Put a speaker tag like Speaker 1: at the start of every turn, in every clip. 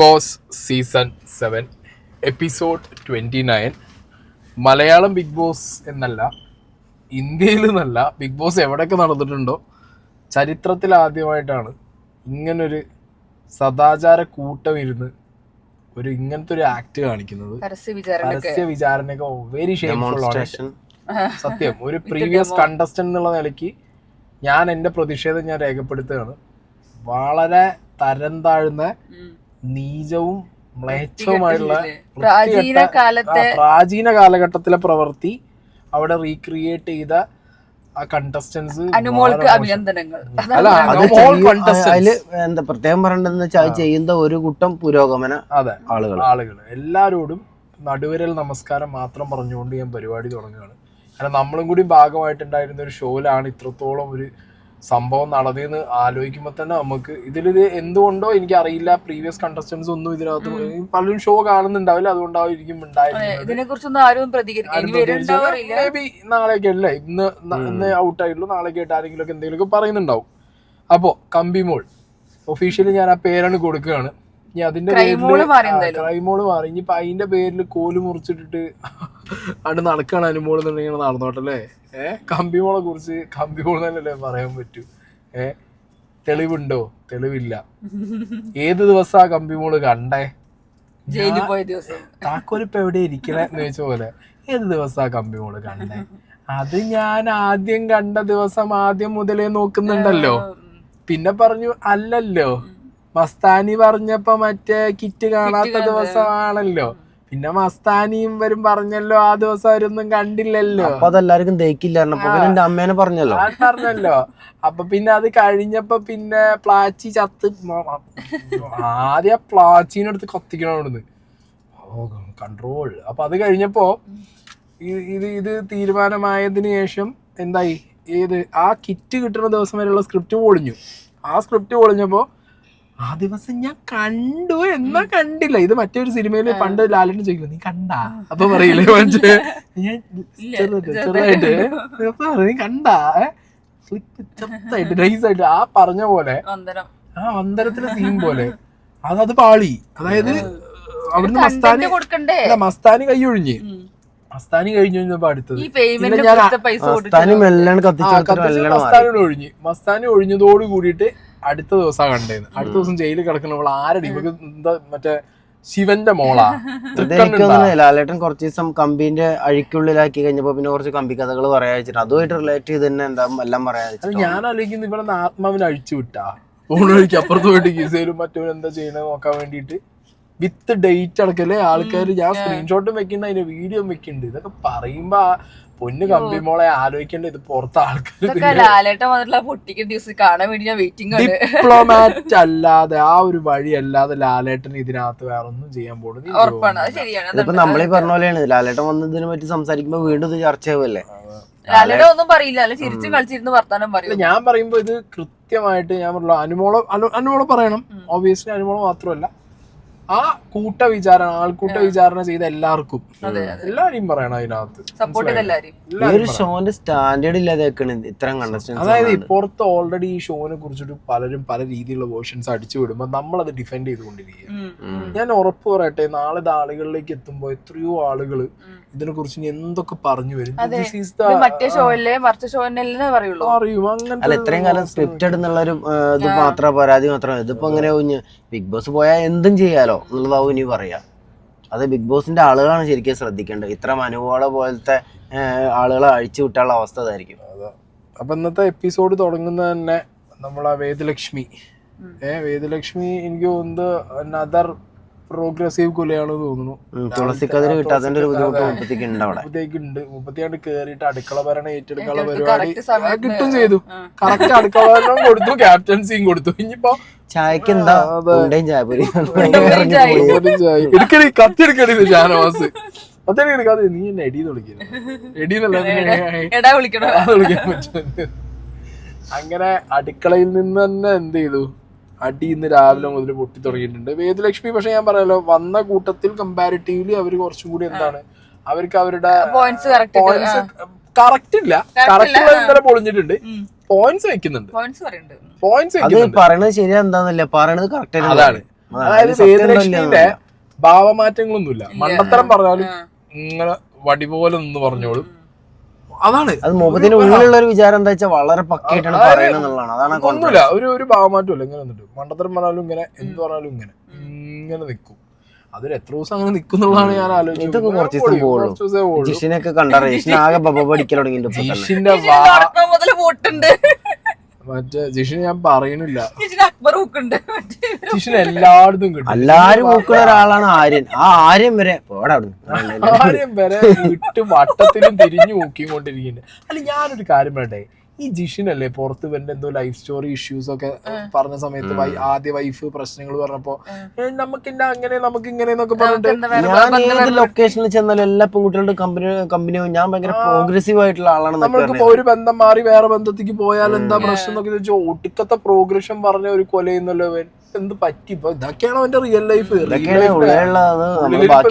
Speaker 1: Boss season 7 episode 29. Malayalam Bigg Boss എന്നല്ല, ഇന്ത്യയിൽ നിന്നല്ല, ബിഗ് ബോസ് എവിടെയൊക്കെ നടന്നിട്ടുണ്ടോ ചരിത്രത്തിൽ ആദ്യമായിട്ടാണ് ഇങ്ങനൊരു സദാചാര കൂട്ടം ഇരുന്ന് ഇങ്ങനത്തെ ഒരു ആക്ട് കാണിക്കുന്നത്. പരസ്യ വിചാരണയൊക്കെ വെരി ഷെയിംഫുൾ ആണ്. സത്യം, ഒരു പ്രീവിയസ് കണ്ടസ്റ്റന്റ് എന്നുള്ള നിലയ്ക്ക് ഞാൻ എൻ്റെ പ്രതിഷേധം ഞാൻ രേഖപ്പെടുത്തുകയാണ്. വളരെ തരം താഴ്ന്ന നീചവും മ്ലേച്ഛവുമായിട്ടുള്ള പ്രാചീന കാലഘട്ടത്തിലെ പ്രവൃത്തി അവിടെ റീക്രിയേറ്റ് ചെയ്ത ആ കണ്ടസ്റ്റൻസ്
Speaker 2: അഭിനന്ദനങ്ങൾ.
Speaker 3: എന്താ പ്രത്യേകം പറയേണ്ടതെന്ന് വെച്ചാൽ ചെയ്യുന്ന ഒരു കൂട്ടം പുരോഗമന ആളുകൾ
Speaker 1: എല്ലാവരോടും നടുവിരൽ നമസ്കാരം മാത്രം പറഞ്ഞുകൊണ്ട് ഞാൻ പരിപാടി തുടങ്ങുകയാണ്. കാരണം നമ്മളും കൂടി ഭാഗമായിട്ടുണ്ടായിരുന്ന ഒരു ഷോയിലാണ് ഇത്രത്തോളം ഒരു സംഭവം നടന്നതെന്ന് ആലോചിക്കുമ്പോൾ തന്നെ നമുക്ക് ഇതിലിത് എന്തുകൊണ്ടോ എനിക്കറിയില്ല. പ്രീവിയസ് കണ്ടസ്റ്റൻസ് ഒന്നും ഇതിനകത്ത് പലരും ഷോ കാണുന്നുണ്ടാവില്ല, അതുകൊണ്ടായിരിക്കും മേ ബി നാളെയൊക്കെ അല്ലേ, ഇന്ന് ഔട്ടായിട്ടുള്ളൂ, നാളെയൊക്കെ ആയിട്ട് ആരെങ്കിലും ഒക്കെ എന്തെങ്കിലുമൊക്കെ പറയുന്നുണ്ടാവും. അപ്പോൾ കമ്പിമോൾ ഒഫീഷ്യലി ഞാൻ ആ പേരാണ് കൊടുക്കുകയാണ്. ഇനി അതിന്റെ ക്രൈമോള് മാറി, ഇനിയിപ്പോ അതിന്റെ പേരിൽ കോല് മുറിച്ചിട്ടിട്ട് അവിടെ നടക്കുകയാണ് അനുമോൾ എന്നുണ്ടെങ്കിൽ നടന്നോട്ടെ അല്ലേ. കമ്പിമോളെ കുറിച്ച് കമ്പിമോൾ തന്നെയല്ലേ പറയാൻ പറ്റൂ. തെളിവുണ്ടോ? തെളിവില്ല. ഏത് ദിവസാ കമ്പിമോള് കണ്ടേ?
Speaker 2: ജയിലിൽ പോയ ദിവസം.
Speaker 1: താക്കോലിപ്പ എവിടെ ഇരിക്കണേ എന്ന് ചോദിച്ച പോലെ ഏത് ദിവസാ കമ്പിമോള് കണ്ടേ? അത് ഞാൻ ആദ്യം കണ്ട ദിവസം ആദ്യം മുതലേ നോക്കുന്നുണ്ടല്ലോ. പിന്നെ പറഞ്ഞു അല്ലല്ലോ, മസ്താനി പറഞ്ഞപ്പോ മറ്റേ കിറ്റ് കാണാത്ത ദിവസമാണല്ലോ. പിന്നെ മസ്താനിയും വരും പറഞ്ഞല്ലോ ആ ദിവസം അവരൊന്നും കണ്ടില്ലല്ലോ.
Speaker 3: അപ്പൊ അതെല്ലാവർക്കും ദഹിക്കില്ലായിരുന്നു. അമ്മേനെ പറഞ്ഞല്ലോ.
Speaker 1: അപ്പൊ പിന്നെ അത് കഴിഞ്ഞപ്പോ പിന്നെ പ്ലാച്ചി ചത്ത്. ആദ്യം പ്ലാച്ചീനെടുത്ത് കത്തിക്കണം അവിടുന്ന്. കൺട്രോൾ. അപ്പൊ അത് കഴിഞ്ഞപ്പോ ഇത് തീരുമാനമായതിനു ശേഷം എന്തായി, ആ കിറ്റ് കിട്ടുന്ന ദിവസം വരെയുള്ള സ്ക്രിപ്റ്റ് പൊളിഞ്ഞു. ആ സ്ക്രിപ്റ്റ് പൊളിഞ്ഞപ്പോ ആ ദിവസം ഞാൻ കണ്ടു എന്നാ കണ്ടില്ല. ഇത് മറ്റൊരു സിനിമയില് പണ്ട് ലാലേട്ടൻ ചോദിക്കില്ല നീ കണ്ടാ, അപ്പൊ പറയില്ലേ മറ്റേ ഞാൻ ചെറുതായിട്ട് നീ കണ്ടാ ചെറുതായിട്ട് നൈസായിട്ട് ആ പറഞ്ഞ പോലെ ആ അന്തരത്തിലെ സീൻ പോലെ അത് പാളി. അതായത് അവിടുന്ന് മസ്താനി കൈയൊഴിഞ്ഞ് മസ്താനി കഴിഞ്ഞപ്പോ അടുത്തത് മസ്താനി ഒഴിഞ്ഞതോട് കൂടിയിട്ട് അടുത്ത ദിവസം കണ്ടേന്ന്. അടുത്ത ദിവസം ജയിലിൽ കിടക്കുന്നവൾ ആരടി? ഇവക്ക് എന്താ മറ്റേ ശിവന്റെ മോളാ.
Speaker 3: ലാലേട്ടൻ കുറച്ച് ദിവസം കമ്പിന്റെ അഴിക്കുള്ളിലാക്കി കഴിഞ്ഞപ്പോ പിന്നെ കുറച്ച് കമ്പി കഥകൾ പറയാ വെച്ചിട്ട് അതുമായിട്ട് റിലേറ്റ് ചെയ്ത് തന്നെ എന്താ എല്ലാം പറയാ.
Speaker 1: ഞാൻ ആലോചിക്കുന്നത് ഇവിടെ ആത്മാവിനെ അഴിച്ചു വിട്ടാ ഊണൊഴിക്ക് അപ്പുറത്ത് പോയിട്ട് ഗീസയിലും മറ്റവരും എന്താ ചെയ്യണത് നോക്കാൻ വേണ്ടിട്ട് വിത്ത് ഡേറ്റ് അടക്കല്ലേ ആൾക്കാർ. ഞാൻ സ്ക്രീൻഷോട്ടും വെക്കുന്നുണ്ട്, അതിന്റെ വീഡിയോ വെക്കുന്നുണ്ട്. ഇതൊക്കെ പറയുമ്പോ പൊന്ന് കമ്പിമോളെ ആലോചിക്കേണ്ട ഇത് പുറത്ത് ആൾക്കാർ ഡിപ്ലോമാറ്റ് അല്ലാതെ ആ ഒരു വഴി അല്ലാതെ ലാലേട്ടൻ ഇതിനകത്ത് വേറെ ഒന്നും ചെയ്യാൻ പോകുന്നത്.
Speaker 3: ഇതിപ്പോ നമ്മളീ പറഞ്ഞ പോലെയാണ്, ലാലേട്ടൻ വന്നതിനെ പറ്റി സംസാരിക്കുമ്പോ വീണ്ടും ഇത് ചർച്ചയാവല്ലേ.
Speaker 2: ഒന്നും പറയില്ല, ചിരിച്ചും കളിച്ചിരുന്ന് വർത്താനം പറയും.
Speaker 1: ഞാൻ പറയുമ്പോ ഇത് കൃത്യമായിട്ട് ഞാൻ പറഞ്ഞ അനുമോളെ പറയണം. ഓബിയസ്ലി അനുമോളെ മാത്രമല്ല, ആ ആൾക്കൂട്ട വിചാരണ ചെയ്ത എല്ലാവർക്കും എല്ലാരെയും പറയണം അതിനകത്ത്.
Speaker 3: ഒരു ഷോന്റെ സ്റ്റാൻഡേർഡ് ഇല്ലാതെ ഇത്തരം കണ്ടസ്റ്റൻസ്.
Speaker 1: അതായത് ഇപ്പുറത്ത് ഓൾറെഡി ഈ ഷോനെ കുറിച്ചിട്ട് പലരും പല രീതിയിലുള്ള വേർഷൻസ് അടിച്ചു വിടുമ്പോ നമ്മളത് ഡിഫെൻഡ് ചെയ്തുകൊണ്ടിരിക്കുക. ഞാൻ ഉറപ്പ് പറയട്ടെ, നാളെ ആളുകളിലേക്ക് എത്തുമ്പോ എത്രയോ ആളുകൾ ഇതിനെ കുറിച്ച് എന്തൊക്കെ പറഞ്ഞു വരും.
Speaker 3: അല്ല, ഇത്രയും കാലം സ്ക്രിപ്റ്റഡ് എന്നുള്ള ഒരു ഇത് മാത്രം പരാതി മാത്രമാണ്. ഇതിപ്പോ അങ്ങനെ ബിഗ് ബോസ് പോയാൽ എന്തും ചെയ്യാലോ എന്നുള്ളതാവും ഇനി പറയാ. അത് ബിഗ് ബോസിന്റെ ആളുകളാണ് ശരിക്കും ശ്രദ്ധിക്കേണ്ടത്. ഇത്ര അനുഭവ പോലത്തെ ആളുകളെ അഴിച്ചു വിട്ടാനുള്ള അവസ്ഥ അതായിരിക്കും.
Speaker 1: അപ്പൊ ഇന്നത്തെ എപ്പിസോഡ് തുടങ്ങുന്നത് തന്നെ നമ്മളെ വേദലക്ഷ്മി എനിക്ക് തോന്നുന്നത് അനദർ പ്രോഗ്രസീവ് കൊലയാണെന്ന് തോന്നുന്നു.
Speaker 3: തുളസിക്കതിന് കിട്ടാത്തതിന്റെ ഒരു ബുദ്ധിമുട്ട്
Speaker 1: മുപ്പത്തിയാണ്ട് കേറിയിട്ട് അടുക്കള ഭരണം ഏറ്റെടുക്കാനുള്ള പരിപാടി കിട്ടും ചെയ്തു. കറക്റ്റ് അടുക്കള ഭരണം കൊടുത്തു, ക്യാപ്റ്റൻസിയും കൊടുത്തു. ഇനിയിപ്പോ
Speaker 3: ചായക്ക് എന്താ ചായപ്പൊരി
Speaker 1: എടുക്കണി കത്തിയെടുക്കണി ഷാനവാസ് കത്തി നീ എന്നെ എടീന്ന് വിളിക്കാൻ പറ്റും. അങ്ങനെ അടുക്കളയിൽ നിന്ന് തന്നെ എന്ത് ചെയ്തു, അടി ഇന്ന് രാവിലെ മുതൽ പൊട്ടി തുടങ്ങിയിട്ടുണ്ട് വേദലക്ഷ്മി. പക്ഷെ ഞാൻ പറയാലോ, വന്ന കൂട്ടത്തിൽ കമ്പാരിറ്റീവ്ലി അവർ കുറച്ചും കൂടി എന്താണ്, അവർക്ക് അവരുടെ പോയിന്റ്സ് കറക്റ്റ് ഇല്ല, കറക്റ്റ് ഇന്നലെ പൊളിഞ്ഞിട്ടുണ്ട്. പോയിന്റ്സ് വെക്കുന്നുണ്ട്.
Speaker 3: പറയണത് ശരിയാ എന്താന്നല്ല പറയണത് കറക്റ്റ്.
Speaker 1: അതാണ് അതായത് വേദലക്ഷ്മിന്റെ ഭാവമാറ്റങ്ങളൊന്നുമില്ല, മണ്ടത്തരം പറഞ്ഞാലും ഇങ്ങനെ വടി പോലെ നിന്ന് പറഞ്ഞോളും. അതാണ്
Speaker 3: അത് മുഖത്തിന് ഉള്ളിലുള്ള ഒരു വിചാരം എന്താ വെച്ചാൽ വളരെ പക്കയായിട്ടാണ് പറയുന്നതാണ്. അതാണ്
Speaker 1: ഒന്നുമില്ല, ഒരു ഭാവമാറ്റമില്ല. ഇങ്ങനെ വന്നിട്ട് മണ്ടത്തരം പറഞ്ഞാലും ഇങ്ങനെ എന്ത് പറഞ്ഞാലും ഇങ്ങനെ നിൽക്കും. അതൊരു എത്ര ദിവസം അങ്ങനെ നിൽക്കുന്നുള്ളതാണ് ഞാൻ ആലോചിച്ചത്.
Speaker 3: ഇതൊക്കെ കുറച്ച് ദിവസം പോകുള്ളൂ. ജിഷിനൊക്കെ കണ്ടാറേ, ജിഷിന് ആകെ പഠിക്കാൻ തുടങ്ങി.
Speaker 1: ജിഷിന്റെ മറ്റേ ജിഷിന് ഞാൻ പറയണില്ല, ജിഷിന് എല്ലായിടത്തും കിട്ടും.
Speaker 3: എല്ലാരും നോക്കുന്ന ഒരാളാണ് ആര്യൻ. ആ ആര്യൻ വരെ
Speaker 1: ആര്യം വരെ വിട്ട് വട്ടത്തിലും തിരിഞ്ഞു നോക്കിക്കൊണ്ടിരിക്കുന്നുണ്ട്. അല്ല ഞാനൊരു കാര്യം പറയട്ടെ, ഈ ജിഷിനല്ലേ പുറത്ത് വരുന്ന എന്തോ ലൈഫ് സ്റ്റോറി ഇഷ്യൂസ് ഒക്കെ പറഞ്ഞ സമയത്ത് ആദ്യ വൈഫ് പ്രശ്നങ്ങൾ പറഞ്ഞപ്പോ നമുക്കില്ല അങ്ങനെ നമുക്ക് ഇങ്ങനെ എന്നൊക്കെ പറഞ്ഞിട്ട്,
Speaker 3: ഞാൻ ഏത് ലൊക്കേഷനിൽ ചെന്നാലും എല്ലാ പെൺകുട്ടികളുടെ കമ്പനിയോ ഞാൻ ഭയങ്കര പ്രോഗ്രസീവ് ആയിട്ടുള്ള ആളാണ്.
Speaker 1: നമ്മൾക്കിപ്പോ ഒരു ബന്ധം മാറി വേറെ ബന്ധത്തേക്ക് പോയാൽ എന്താ പ്രശ്നം എന്നൊക്കെ ചോദിച്ചാൽ ഒടുക്കത്തെ പ്രോഗ്രഷൻ പറഞ്ഞ ഒരു കൊലയുന്നല്ലോ. എന്ത് പറ്റി ഇപ്പൊ ഇതൊക്കെയാണോ അവന്റെ റിയൽ ലൈഫ്?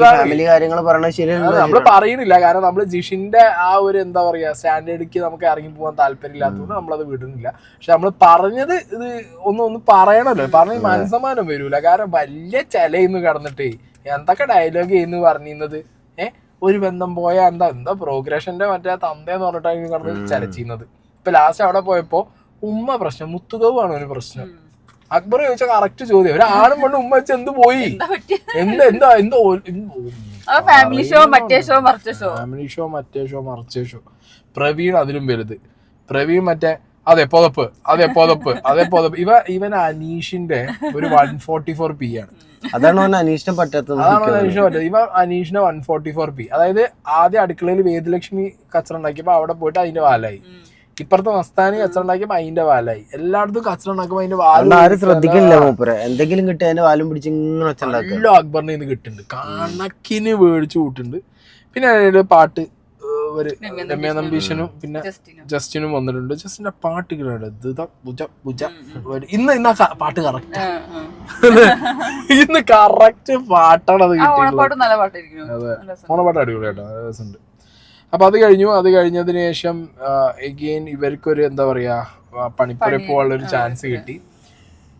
Speaker 3: ഫാമിലി കാര്യങ്ങൾ പറയണത് ശരിയല്ല,
Speaker 1: നമ്മള് പറയണില്ല. കാരണം നമ്മള് ജിഷിന്റെ ആ ഒരു എന്താ പറയാ സ്റ്റാൻഡേർഡിക്ക് നമുക്ക് ഇറങ്ങി പോകാൻ താല്പര്യമില്ലാത്തതുകൊണ്ട് നമ്മളത് വിടുന്നില്ല. പക്ഷെ നമ്മള് പറഞ്ഞത് ഇത് ഒന്നും പറയണല്ലോ, പറഞ്ഞ മനസ്സമാനം വരൂല. കാരണം വലിയ ചെലയിന്ന് കടന്നിട്ടേ എന്തൊക്കെ ഡയലോഗ് ചെയ്യുന്നു പറഞ്ഞിരുന്നത്. ഒരു ബന്ധം പോയാ എന്താ പ്രോഗ്രഷന്റെ മറ്റേ തന്തേന്ന് പറഞ്ഞിട്ടാണ് കടന്ന് ചലച്ചിരുന്നത്. ഇപ്പൊ ലാസ്റ്റ് അവിടെ പോയപ്പോ ഉമ്മ പ്രശ്നം, മുത്തുകവാണ് ഒരു പ്രശ്നം. അക്ബർ ചോദിച്ച കറക്റ്റ് ചോദ്യം, ഒരു ആണും പെണ്ണും ഉമ്മ വെച്ച് എന്ത് പോയി,
Speaker 2: ഫാമിലി ഷോ മറ്റേ ഷോ മറിച്ച ഷോ.
Speaker 1: പ്രവീൺ അതിലും വലുത്. പ്രവീൺ മറ്റേ അതെ പൊതപ്പ്. ഇവൻ അനീഷിന്റെ ഒരു 144p ആണ്.
Speaker 3: അതാണ് അനീഷിനെ പറ്റാത്തത്.
Speaker 1: ഇവ അനീഷിന്റെ 144p. അതായത് ആദ്യം അടുക്കളയിൽ വേദലക്ഷ്മി കച്ചറ ഉണ്ടാക്കിയപ്പോ അവിടെ പോയിട്ട് അതിന്റെ വാലായി. ഇപ്പുറത്തെ മസ്താനി കച്ചറ ഉണ്ടാക്കിയപ്പോ അതിന്റെ വാലായി. എല്ലായിടത്തും കച്ചറ ഉണ്ടാക്കുമ്പോ അതിന്റെ വാലും
Speaker 3: ശ്രദ്ധിക്കില്ല. മൂപ്പര് എന്തെങ്കിലും കിട്ടി അതിന്റെ വാലും പിടിച്ച്
Speaker 1: എല്ലാം അക്ബറിനെ ഇന്ന് കിട്ടുന്നുണ്ട്, കണക്കിന് മേടിച്ചു കൂട്ടുണ്ട്. പിന്നെ പാട്ട് ഒരു രമ്യ നമ്പീശനും പിന്നെ ജസ്റ്റിനും വന്നിട്ടുണ്ട്. ജസ്റ്റിന്റെ പാട്ട് ഇന്ന് പാട്ട് കറക്റ്റ്, ഇന്ന് കറക്റ്റ് പാട്ടാണ് അത് കിട്ടിയത്. അതെ, ഓണപ്പാട്ട് അടിപൊളിയാട്ടോ, രസമുണ്ട്. അപ്പൊ അത് കഴിഞ്ഞതിന് ശേഷം എഗെയിൻ ഇവർക്കൊരു എന്താ പറയാ പണിപ്പുര പോകാനുള്ള ഒരു ചാൻസ് കിട്ടി.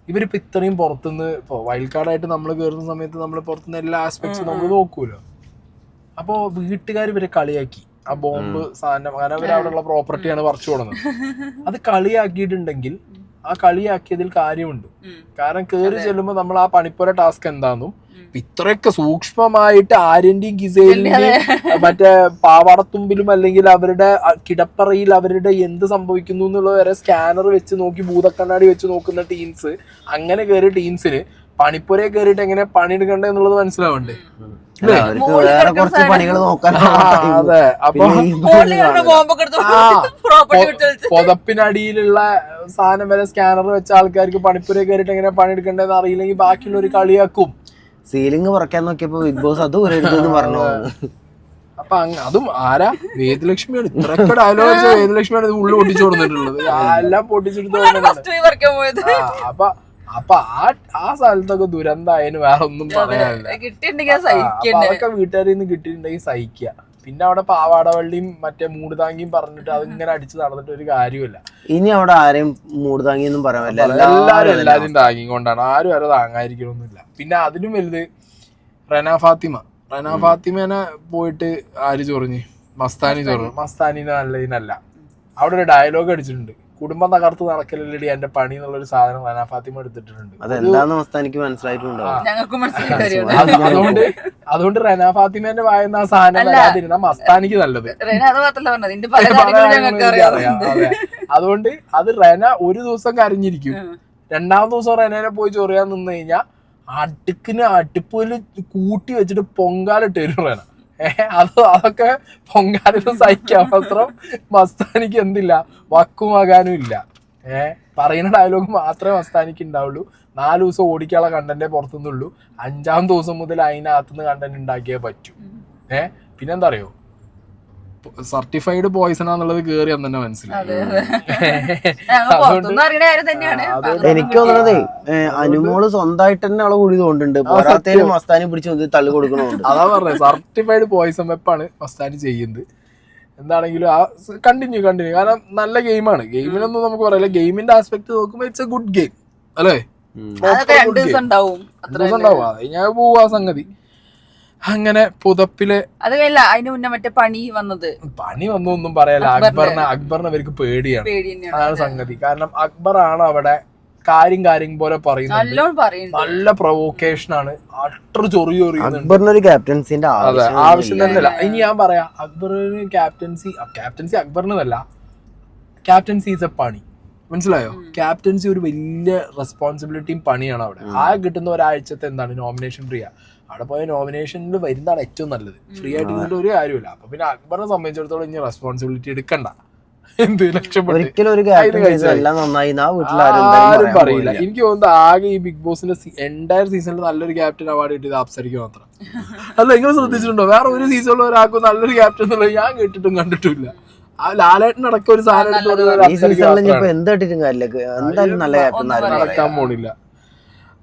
Speaker 1: ഇവരിപ്പോ ഇത്രയും പുറത്തുനിന്ന് ഇപ്പൊ വൈൽഡ് കാർഡായിട്ട് നമ്മൾ കയറുന്ന സമയത്ത് നമ്മൾ പുറത്തുനിന്ന് എല്ലാ ആസ്പെക്ട്സും നമ്മൾ നോക്കൂലോ. അപ്പോ വീട്ടുകാർ ഇവരെ കളിയാക്കി. ആ ബോംബ് സാധനം, കാരണം അവർ അവിടെയുള്ള പ്രോപ്പർട്ടിയാണ് പറിച്ചു കൊടുക്കുന്നത്. അത് കളിയാക്കിയിട്ടുണ്ടെങ്കിൽ ആ കളിയാക്കിയതിൽ കാര്യമുണ്ട്. കാരണം കയറി ചെല്ലുമ്പോൾ നമ്മൾ ആ പണിപ്പുര ടാസ്ക് എന്താണെന്നും ഇത്രയൊക്കെ സൂക്ഷ്മമായിട്ട് ആര്യന്റെയും ഗിസേലിന്റെയും മറ്റേ പാവാടത്തുമ്പിലും അല്ലെങ്കിൽ അവരുടെ കിടപ്പറയിൽ അവരുടെ എന്ത് സംഭവിക്കുന്നു എന്നുള്ളത് വരെ സ്കാനർ വെച്ച് നോക്കി ഭൂതക്കണ്ണാടി വെച്ച് നോക്കുന്ന ടീംസ്, അങ്ങനെ കയറിയ ടീംസിന് പണിപ്പുരയെ കയറിയിട്ട് എങ്ങനെ പണിയെടുക്കണ്ടേ എന്നുള്ളത് മനസ്സിലാവണ്ടേ?
Speaker 3: വേറെ കുറച്ച് പണികൾ നോക്കാൻ.
Speaker 1: അതെ, അപ്പൊ പുതപ്പിനടിയിലുള്ള സാധനം വരെ സ്കാനർ വെച്ച ആൾക്കാർക്ക് പണിപ്പുരയെ കയറിയിട്ട് എങ്ങനെ പണിയെടുക്കണ്ടെന്ന് അറിയില്ലെങ്കിൽ ബാക്കിയുള്ള ഒരു കളിയാക്കും.
Speaker 3: സീലിംഗ് പറക്കാൻ നോക്കിയപ്പോ ബിഗ് ബോസ് അത് ഒരു പറഞ്ഞു.
Speaker 1: അപ്പൊ അതും ആരാ? വേദലക്ഷ്മിയാണ്. ഇത്രയൊക്കെ ഡയലോഗ് വേദലക്ഷ്മിയാണ് ഉള്ളു പൊട്ടിച്ചു കൊടുത്തിട്ടുള്ളത്. എല്ലാം പൊട്ടിച്ചെടുത്ത്. അപ്പൊ ആ സ്ഥലത്തൊക്കെ ദുരന്തമായതിന് വേറെ ഒന്നും പറയാനില്ല. അതൊക്കെ വീട്ടുകാരിൽ നിന്ന് കിട്ടിയിട്ടുണ്ടെങ്കിൽ സഹിക്കുക. പിന്നെ അവിടെ പാവാടവള്ളിയും മറ്റേ മൂട് താങ്ങിയും പറഞ്ഞിട്ട് അതിങ്ങനെ അടിച്ച് നടന്നിട്ട് ഒരു കാര്യമില്ല.
Speaker 3: ഇനി അവിടെ ആരെയും മൂട് താങ്ങിയൊന്നും പറയാൻ പറ്റില്ല.
Speaker 1: എല്ലാരും താങ്ങിയും കൊണ്ടാണ്, ആരും വരെ താങ്ങാതിരിക്കണമെന്നില്ല. പിന്നെ അതിലും വലുത് റെന ഫാത്തിമേനെ പോയിട്ട് ആര് ചൊറിഞ്ഞ്? മസ്താനി ചൊറിഞ്ഞു. മസ്താനിനെ നല്ലതിനല്ല. അവിടെ ഒരു ഡയലോഗ് അടിച്ചിട്ടുണ്ട്, കുടുംബം തകർത്ത് നടക്കലല്ലടി എന്റെ പണി എന്നുള്ളൊരു സാധനം റെന ഫാത്തിമ എടുത്തിട്ടുണ്ട്. അതുകൊണ്ട് റെന ഫാത്തിമേന്റെ വായന ആ സാധനം വരാതിരുന്ന മസ്താനിക്ക് നല്ലത്. അതുകൊണ്ട് അത് റെന ഒരു ദിവസം കരഞ്ഞിരിക്കും, രണ്ടാമത്തെ ദിവസം റെനേനെ പോയി ചൊറിയാൻ നിന്ന് കഴിഞ്ഞാൽ അടുപ്പില് കൂട്ടി വെച്ചിട്ട് പൊങ്കാലിട്ട് വരും റെന. അതൊക്കെ പൊങ്കാലിന് സഹിക്കാൻ മാത്രം മസ്താനിക്ക് എന്തില്ല, വക്കുമാകാനും ഇല്ല. പറയുന്ന ഡയലോഗ് മാത്രമേ മസ്താനിക്ക് ഉണ്ടാവുള്ളൂ. 4 ദിവസം ഓടിക്കാനുള്ള കണ്ടന്റേ പുറത്തുനിന്നുള്ളൂ. 5-ാം ദിവസം മുതൽ അതിനകത്തുനിന്ന് കണ്ടന്റ് ഉണ്ടാക്കിയേ പറ്റൂ. പിന്നെന്താ അറിയോ, സർട്ടിഫൈഡ് പോയിസൺ ആന്നുള്ളത് കേറി അന്ന് തന്നെ മനസ്സിലായി.
Speaker 3: എനിക്ക് തോന്നുന്നതേ അനുമോള് സ്വന്തമായിട്ട് തന്നെ അവളെ കൂടി തോന്നുന്നുണ്ട്. പോരാത്തേലും മസ്താനി പിടിച്ച് തള്ളു കൊടുക്കണുണ്ട്.
Speaker 1: അതാ പറഞ്ഞത്, സർട്ടിഫൈഡ് പോയിസൺ വെപ്പാണ് മസ്താനി ചെയ്യുന്നത്. എന്താണെങ്കിലും ആ കണ്ടിന്യൂ. കാരണം നല്ല ഗെയിമാണ്. ഗെയിമിനൊന്നും നമുക്ക് പറയില്ല. ഗെയിമിന്റെ ആസ്പെക്ട് നോക്കുമ്പോൾ ഇറ്റ്സ് എ ഗുഡ് ഗെയിം അല്ലേ?
Speaker 2: അതൊക്കെ 2 ദിവസം ഉണ്ടാവും.
Speaker 1: ഞാൻ പോവാ സംഗതി. അങ്ങനെ പുതപ്പില്
Speaker 2: അത് കഴിയില്ല. അതിന് മുന്നേ മറ്റേ പണി
Speaker 1: വന്നു ഒന്നും പറയാല്ല. അക്ബറിനെ അവർക്ക് പേടിയാണ്. അതാണ് സംഗതി. കാരണം അക്ബറാണ് അവിടെ കാര്യം പോലെ പറയുന്നത്. നല്ല പ്രൊവോക്കേഷൻ ആണ്. അത്ര
Speaker 3: ക്യാപ്റ്റൻസിന്റെ
Speaker 1: ആവശ്യം തന്നെയല്ല. ഇനി ഞാൻ പറയാം, അക്ബറിന് ക്യാപ്റ്റൻസി അക്ബറിനല്ല, ക്യാപ്റ്റൻസി ഈസ് എ പണി. മനസ്സിലായോ? ക്യാപ്റ്റൻസി ഒരു വലിയ റെസ്പോൺസിബിലിറ്റിയും പണിയാണ് അവിടെ. ആ കിട്ടുന്ന ഒരാഴ്ചത്തെ എന്താണ് നോമിനേഷൻ ഫ്രീ. അവിടെ പോയ നോമിനേഷനിൽ വരുന്നതാണ് ഏറ്റവും നല്ലത്. ഫ്രീ ആയിട്ട് കിട്ടുന്ന ഒരു കാര്യമില്ല. അപ്പൊ പിന്നെ അക്ബറിനെ സംബന്ധിച്ചിടത്തോളം ഇനി റെസ്പോൺസിബിലിറ്റി എടുക്കണ്ട. എന്ത് ആരും പറയില്ല. എനിക്ക് തോന്നുന്നത് ആകെ ഈ ബിഗ് ബോസിന്റെ എൻറ്റയർ സീസണിൽ നല്ലൊരു ക്യാപ്റ്റൻ അവാർഡ് കിട്ടിയത് അപ്സരയ്ക്ക് മാത്രം. അല്ല, നിങ്ങൾ ശ്രദ്ധിച്ചിട്ടുണ്ടോ? വേറെ ഒരു സീസണിൽ ഒരാൾക്കും നല്ലൊരു ക്യാപ്റ്റൻ എന്നുള്ളത് ഞാൻ കേട്ടിട്ടും കണ്ടിട്ടില്ല. ആ ലാലേട്ടനടക്കം ഒരു സാധനം നടക്കാൻ പോണില്ല.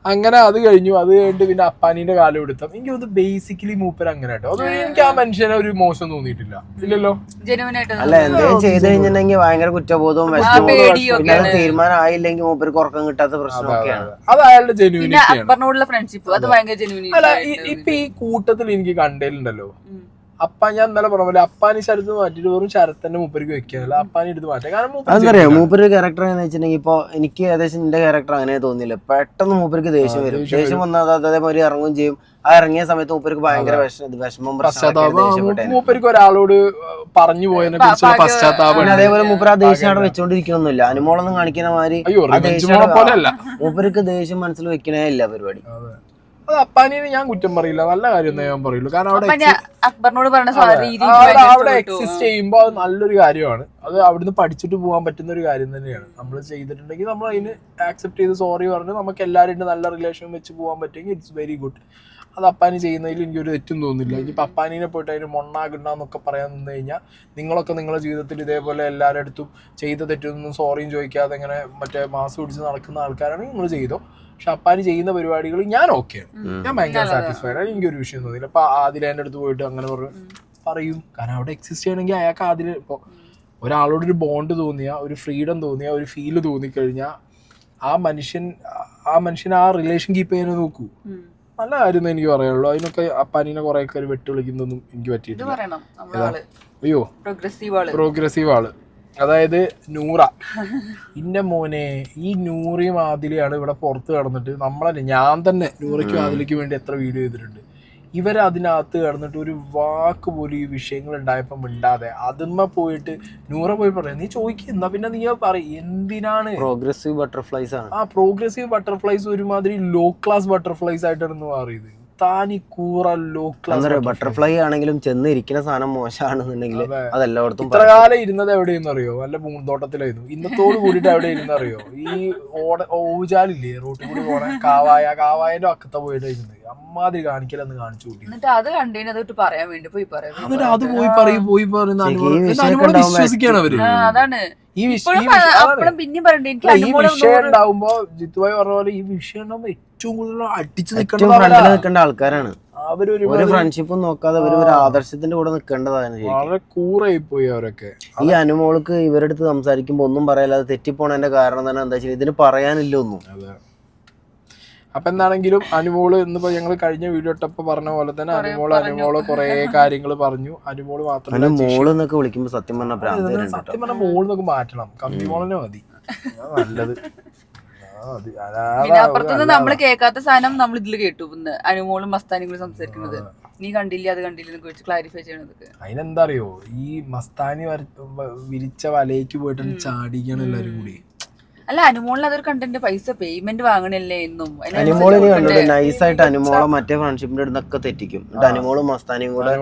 Speaker 1: അങ്ങനെ അത് കഴിഞ്ഞിട്ട് പിന്നെ അപ്പാനീന്റെ കാലം എടുത്താൽ എനിക്ക് തോന്നുന്നു ബേസിക്കലി മൂപ്പർ അങ്ങനെ കേട്ടോ. അത് എനിക്ക് ആ മനുഷ്യനെ ഒരു മോശം തോന്നിയിട്ടില്ല. ഇല്ലല്ലോ,
Speaker 3: അല്ല എന്തെങ്കിലും ചെയ്ത് കഴിഞ്ഞിട്ടുണ്ടെങ്കിൽ ഭയങ്കര കുറ്റബോധവും തീരുമാനം ആയില്ലെങ്കിൽ മൂപ്പർക്ക് ഉറക്കം കിട്ടാത്ത പ്രശ്നമൊക്കെയാണ്.
Speaker 1: അത് അയാളുടെ ജെന്യൂനിറ്റി.
Speaker 2: അല്ല,
Speaker 1: ഇപ്പൊ ഈ കൂട്ടത്തിൽ എനിക്ക് കണ്ടേലുണ്ടല്ലോ, ഞാൻ ഇന്നലെ പറഞ്ഞ അപ്പാനി ശരത്ത് മാറ്റിട്ട് വെറും ശരത്തന്നെ മൂപ്പർക്ക് വെക്കാനല്ല, അപ്പാനി എടുത്ത് മാറ്റാം.
Speaker 3: കാരണം മൂപ്പര് ക്യാരക്ടർ എന്ന് വെച്ചിട്ടുണ്ടെങ്കിൽ ഇപ്പൊ എനിക്ക് ഏകദേശം എന്റെ ക്യാരക്ടർ അങ്ങനെ തോന്നില്ല. പെട്ടെന്ന് മൂപ്പർക്ക് ദേഷ്യം വരും. ദേഷ്യം വന്നാൽ അതേപോലെ ഇറങ്ങുകയും ചെയ്യും. ആ ഇറങ്ങിയ സമയത്ത് മൂപ്പർക്ക് ഭയങ്കര വിഷമം,
Speaker 1: മൂപ്പർക്ക് ഒരാളോട് പറഞ്ഞു പോയതിനെ കുറിച്ചുള്ള പശ്ചാത്താപം.
Speaker 3: അതേപോലെ മൂപ്പർ ആ ദേഷ്യം അവിടെ വെച്ചോണ്ടിരിക്കണമെന്നില്ല. അനുമോളൊന്നും കാണിക്കുന്ന മാതിരി മൂപ്പർക്ക് ദേഷ്യം മനസ്സിൽ വെക്കണേ ഇല്ല പരിപാടി.
Speaker 1: അത് അപ്പാനിയെ ഞാൻ കുറ്റം പറയില്ല, നല്ല കാര്യം ഞാൻ പറയുള്ളൂ. കാരണം അവിടെ എക്സിസ്റ്റ് ചെയ്യുമ്പോൾ അത് നല്ലൊരു കാര്യമാണ്. അത് അവിടുന്ന് പഠിച്ചിട്ട് പോകാൻ പറ്റുന്ന ഒരു കാര്യം തന്നെയാണ്. നമ്മൾ ചെയ്തിട്ടുണ്ടെങ്കിൽ നമ്മൾ അതിന് ആക്സെപ്റ്റ് ചെയ്ത് സോറി പറഞ്ഞ് നമുക്ക് എല്ലാവരും നല്ല റിലേഷൻ വെച്ച് പോകാൻ പറ്റുമെങ്കിൽ ഇറ്റ്സ് വെരി ഗുഡ്. അത് അപ്പാനി ചെയ്യുന്നതിൽ എനിക്കൊരു തെറ്റും തോന്നുന്നില്ല. ഇനിയിപ്പോൾ അപ്പാനീനെ പോയിട്ട് അതിന് മൊണ്ണാകിണ്ടെന്നൊക്കെ പറയാൻ നിന്ന് കഴിഞ്ഞാൽ നിങ്ങളൊക്കെ നിങ്ങളുടെ ജീവിതത്തിൽ ഇതേപോലെ എല്ലാവരുടെ അടുത്തും ചെയ്ത തെറ്റൊന്നും സോറിയും ചോദിക്കാതെ ഇങ്ങനെ മറ്റേ മാസ് പിടിച്ച് നടക്കുന്ന ആൾക്കാരാണെങ്കിൽ നിങ്ങൾ ചെയ്തോ. പക്ഷെ അപ്പാനി ചെയ്യുന്ന പരിപാടികൾ ഞാൻ ഓക്കെയാണ്, ഞാൻ ഭയങ്കര സാറ്റിസ്ഫൈഡ് ആണ്. എനിക്കൊരു വിഷയം തോന്നിയില്ല. ഇപ്പൊ ആദിലേന്റെ അടുത്ത് പോയിട്ട് അങ്ങനെ പറയും. കാരണം അവിടെ എക്സിസ്റ്റ് ചെയ്യണമെങ്കിൽ അയാൾക്ക് ആദില ഇപ്പോൾ ഒരാളോടൊരു ബോണ്ട് തോന്നിയ, ഒരു ഫ്രീഡം തോന്നിയ, ഒരു ഫീല് തോന്നിക്കഴിഞ്ഞാൽ ആ മനുഷ്യൻ ആ റിലേഷൻ കീപ്പ് ചെയ്യാനേ നോക്കൂ. നല്ല കാര്യം എനിക്ക് പറയാനുള്ളൂ. അതിനൊക്കെ അപ്പാനിനെ കുറെ ഒക്കെ വെട്ടി വിളിക്കുന്നൊന്നും എനിക്ക് പറ്റിയിട്ടില്ല. അയ്യോ, പ്രോഗ്രസീവ് ആള്. അതായത് നൂറ, ഇന്റെ മോനെ, ഈ നൂറിയും ആദിലയാണ് ഇവിടെ പുറത്ത് കിടന്നിട്ട് ഞാൻ തന്നെ നൂറയ്ക്കും ആദിലയ്ക്കും വേണ്ടി എത്ര വീഡിയോ ചെയ്തിട്ടുണ്ട്. ഇവരതിനകത്ത് കിടന്നിട്ട് ഒരു വാക്ക് പോലും ഈ വിഷയങ്ങൾ ഉണ്ടായപ്പോൾ മിണ്ടാതെ അതിന്മ പോയിട്ട് നൂറ പോയി പറയാം, നീ ചോദിക്കുന്ന പിന്നെ നീ പറയും എന്തിനാണ്.
Speaker 3: പ്രോഗ്രസീവ് ബട്ടർഫ്ലൈസ് ആണ്.
Speaker 1: ആ പ്രോഗ്രസീവ് ബട്ടർഫ്ലൈസ് ഒരുമാതിരി ലോ ക്ലാസ് ബട്ടർഫ്ലൈസ് ആയിട്ടാണ് മാറിയത്.
Speaker 3: ബട്ടർഫ്ലൈ ആണെങ്കിലും ചെന്ന് ഇരിക്കുന്ന സാധനം മോശമാണെന്നുണ്ടെങ്കിൽ അതെല്ലായിടത്തും.
Speaker 1: ഇത്ര കാലം ഇരുന്നത് എവിടെയെന്ന് അറിയോ? വല്ല പൂന്തോട്ടത്തിലായിരുന്നു. ഇന്നത്തോട് കൂടിയിട്ട് എവിടെ ഇരുന്നറിയോ? ഈ ഊജാലില്ലേ റോട്ടിൽ കൂടി പോണേ, കാവായന്റെ അക്കത്തെ പോയിട്ട് ഇരുന്നത്. അമ്മാതിരി കാണിക്കലെന്ന് കാണിച്ചു കൂട്ടി.
Speaker 2: എന്നിട്ട് അത് കണ്ടതിനകത്ത് പറയാൻ വേണ്ടി പോയി പറയാം.
Speaker 1: എന്നിട്ട് അത് പോയി പറയുന്ന വിശ്വസിക്കാണ് അവര്.
Speaker 2: അതാണ്
Speaker 1: ഈ വിഷയം ഉണ്ടാവുമ്പോ ജിത്തുഭായി പറഞ്ഞ പോലെ ഈ വിഷയം ഉണ്ടാവുമ്പോ ഏറ്റവും കൂടുതൽ അടിച്ചു
Speaker 3: നിൽക്കേണ്ട ആൾക്കാരാണ്. ഒരു ഫ്രണ്ട്ഷിപ്പും നോക്കാതെ ഒരു ആദർശത്തിന്റെ കൂടെ നിൽക്കേണ്ടതാണ്.
Speaker 1: വളരെ കൂറായി പോയി അവരൊക്കെ.
Speaker 3: ഈ അനുമോൾക്ക് ഇവരുടെ അടുത്ത് സംസാരിക്കുമ്പോ ഒന്നും പറയാതെ തെറ്റിപ്പോണതിന്റെ കാരണം തന്നെ എന്താ വെച്ചാൽ ഇതിന് പറയാനില്ല ഒന്നും.
Speaker 1: അപ്പൊ എന്താണെങ്കിലും അനുമോള് ഇന്നിപ്പോ ഞങ്ങള് കഴിഞ്ഞ വീഡിയോ ഇട്ടപ്പോ പറഞ്ഞ പോലെ തന്നെ അനുമോള് കുറെ കാര്യങ്ങൾ പറഞ്ഞു. അനുമോള് മാത്രമല്ല
Speaker 3: മോള് എന്നൊക്കെ വിളിക്കുമ്പോ സത്യം
Speaker 1: പറഞ്ഞ മോള് എന്നൊക്കെ മാറ്റണം. കമ്പിമോളനെ മതി, നല്ലത്.
Speaker 2: അപ്പുറത്തുനിന്ന് നമ്മള് കേൾക്കാത്ത സാധനം നമ്മൾ ഇതിൽ കേട്ടു. അനുമോളും മസ്താനിയും കൂടി സംസാരിക്കുന്നത് നീ കണ്ടില്ല അത് കണ്ടില്ല ക്ലാരിഫൈ ചെയ്യണത്.
Speaker 1: അതിനെന്താ അറിയോ, ഈ മസ്താനി വിരിച്ച വലയ്ക്ക് പോയിട്ട് ചാടിക്കാണ് എല്ലാരും കൂടി.
Speaker 2: അല്ല, അനുമോളിന് അതൊരു കണ്ടന്റ് പൈസ പേയ്മെന്റ് വാങ്ങണല്ലേ എന്നും.
Speaker 3: അനുമോളിന് കണ്ടത് നൈസായിട്ട് അനുമോളെ മറ്റേ ഫ്രണ്ട്ഷിപ്പിന്റെ അടുത്തൊക്കെ തെറ്റിക്കും. എന്നിട്ട് അനുമോളും മസ്താനിയും കൂടെ